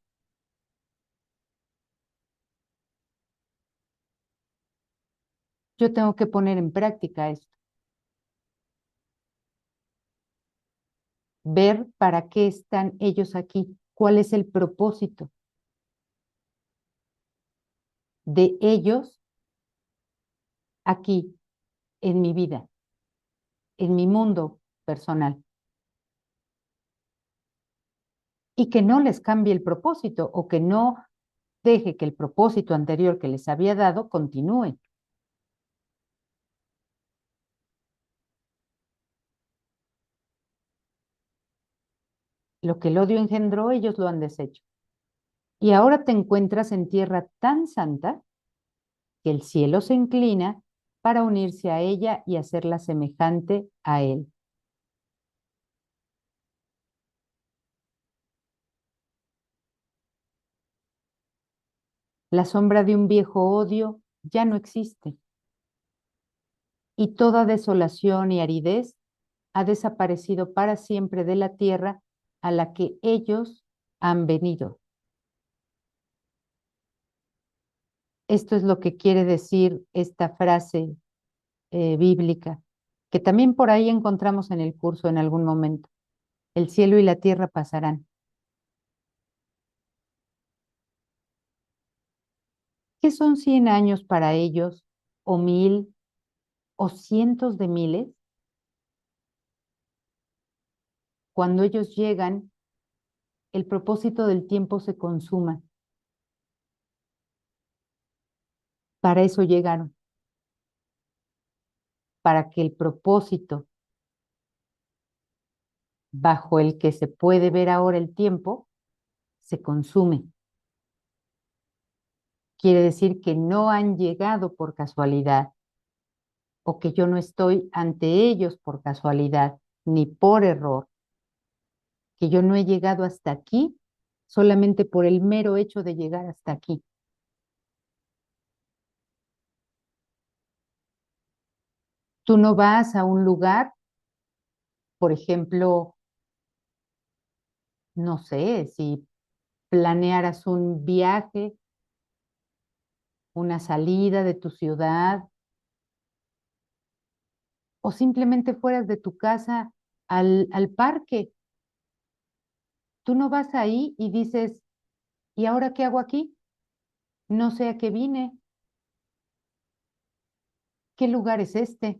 Yo tengo que poner en práctica esto, ver para qué están ellos aquí, cuál es el propósito de ellos aquí en mi vida, en mi mundo personal. Y que no les cambie el propósito o que no deje que el propósito anterior que les había dado continúe. Lo que el odio engendró, ellos lo han deshecho. Y ahora te encuentras en tierra tan santa que el cielo se inclina para unirse a ella y hacerla semejante a él. La sombra de un viejo odio ya no existe y toda desolación y aridez ha desaparecido para siempre de la tierra a la que ellos han venido. Esto es lo que quiere decir esta frase bíblica, que también por ahí encontramos en el curso en algún momento. El cielo y la tierra pasarán. ¿Qué son 100 años para ellos, o 1000, o cientos de miles? Cuando ellos llegan, el propósito del tiempo se consuma. Para eso llegaron, para que el propósito bajo el que se puede ver ahora el tiempo se consume. Quiere decir que no han llegado por casualidad, o que yo no estoy ante ellos por casualidad, ni por error, que yo no he llegado hasta aquí solamente por el mero hecho de llegar hasta aquí. Tú no vas a un lugar, por ejemplo, no sé, si planearas un viaje, una salida de tu ciudad, o simplemente fueras de tu casa al parque. Tú no vas ahí y dices, ¿y ahora qué hago aquí? No sé a qué vine. ¿Qué lugar es este?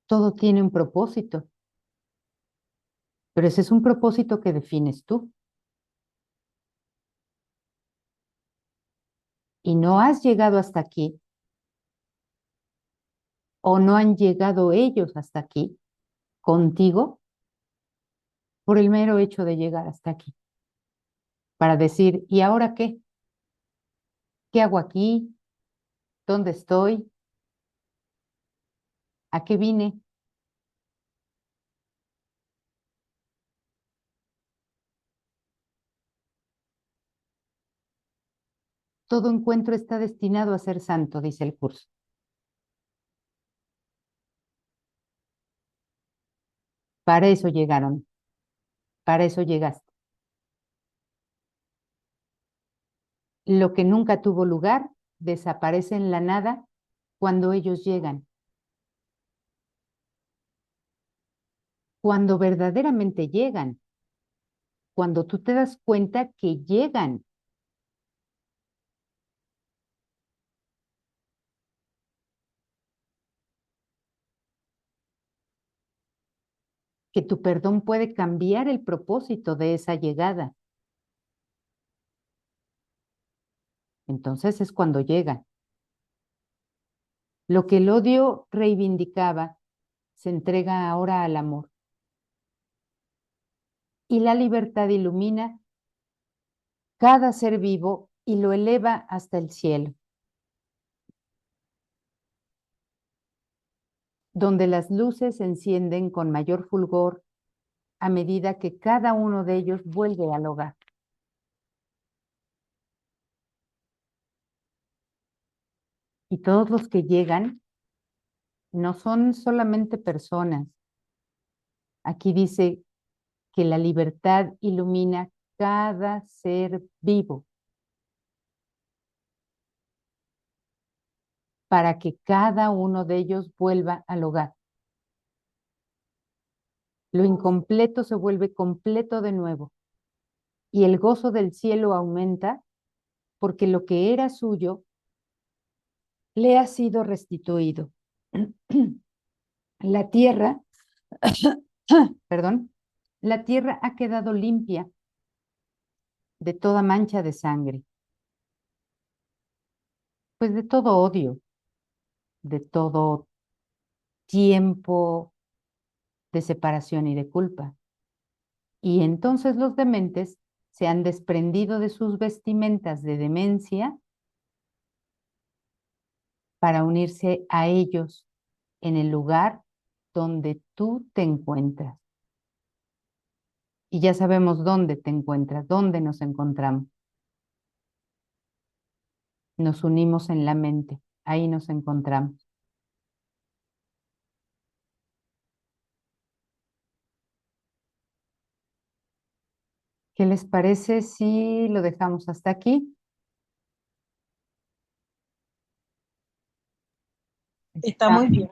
Todo tiene un propósito, pero ese es un propósito que defines tú. Y no has llegado hasta aquí, o no han llegado ellos hasta aquí contigo por el mero hecho de llegar hasta aquí. Para decir, ¿y ahora qué? ¿Qué hago aquí? ¿Dónde estoy? ¿A qué vine? Todo encuentro está destinado a ser santo, dice el curso. Para eso llegaron, para eso llegaste. Lo que nunca tuvo lugar desaparece en la nada cuando ellos llegan. Cuando verdaderamente llegan, cuando tú te das cuenta que llegan. Que tu perdón puede cambiar el propósito de esa llegada. Entonces es cuando llega. Lo que el odio reivindicaba se entrega ahora al amor. Y la libertad ilumina cada ser vivo y lo eleva hasta el cielo, donde las luces se encienden con mayor fulgor a medida que cada uno de ellos vuelve al hogar. Y todos los que llegan no son solamente personas. Aquí dice que la libertad ilumina cada ser vivo para que cada uno de ellos vuelva al hogar. Lo incompleto se vuelve completo de nuevo y el gozo del cielo aumenta porque lo que era suyo le ha sido restituido. La tierra, perdón, la tierra ha quedado limpia de toda mancha de sangre, pues de todo odio, de todo tiempo de separación y de culpa. Y entonces los dementes se han desprendido de sus vestimentas de demencia para unirse a ellos en el lugar donde tú te encuentras. Y ya sabemos dónde te encuentras, dónde nos encontramos. Nos unimos en la mente, ahí nos encontramos. ¿Qué les parece si lo dejamos hasta aquí? Está muy bien.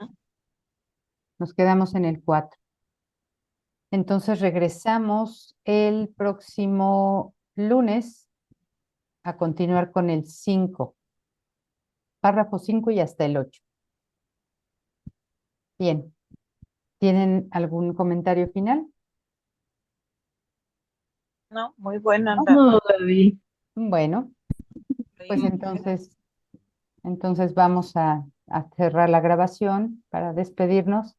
Nos quedamos en el 4. Entonces regresamos el próximo lunes a continuar con el 5, párrafo 5 y hasta el 8. Bien, ¿tienen algún comentario final? No, muy buena. No, Gaby. Bueno, pues entonces vamos a cerrar la grabación para despedirnos.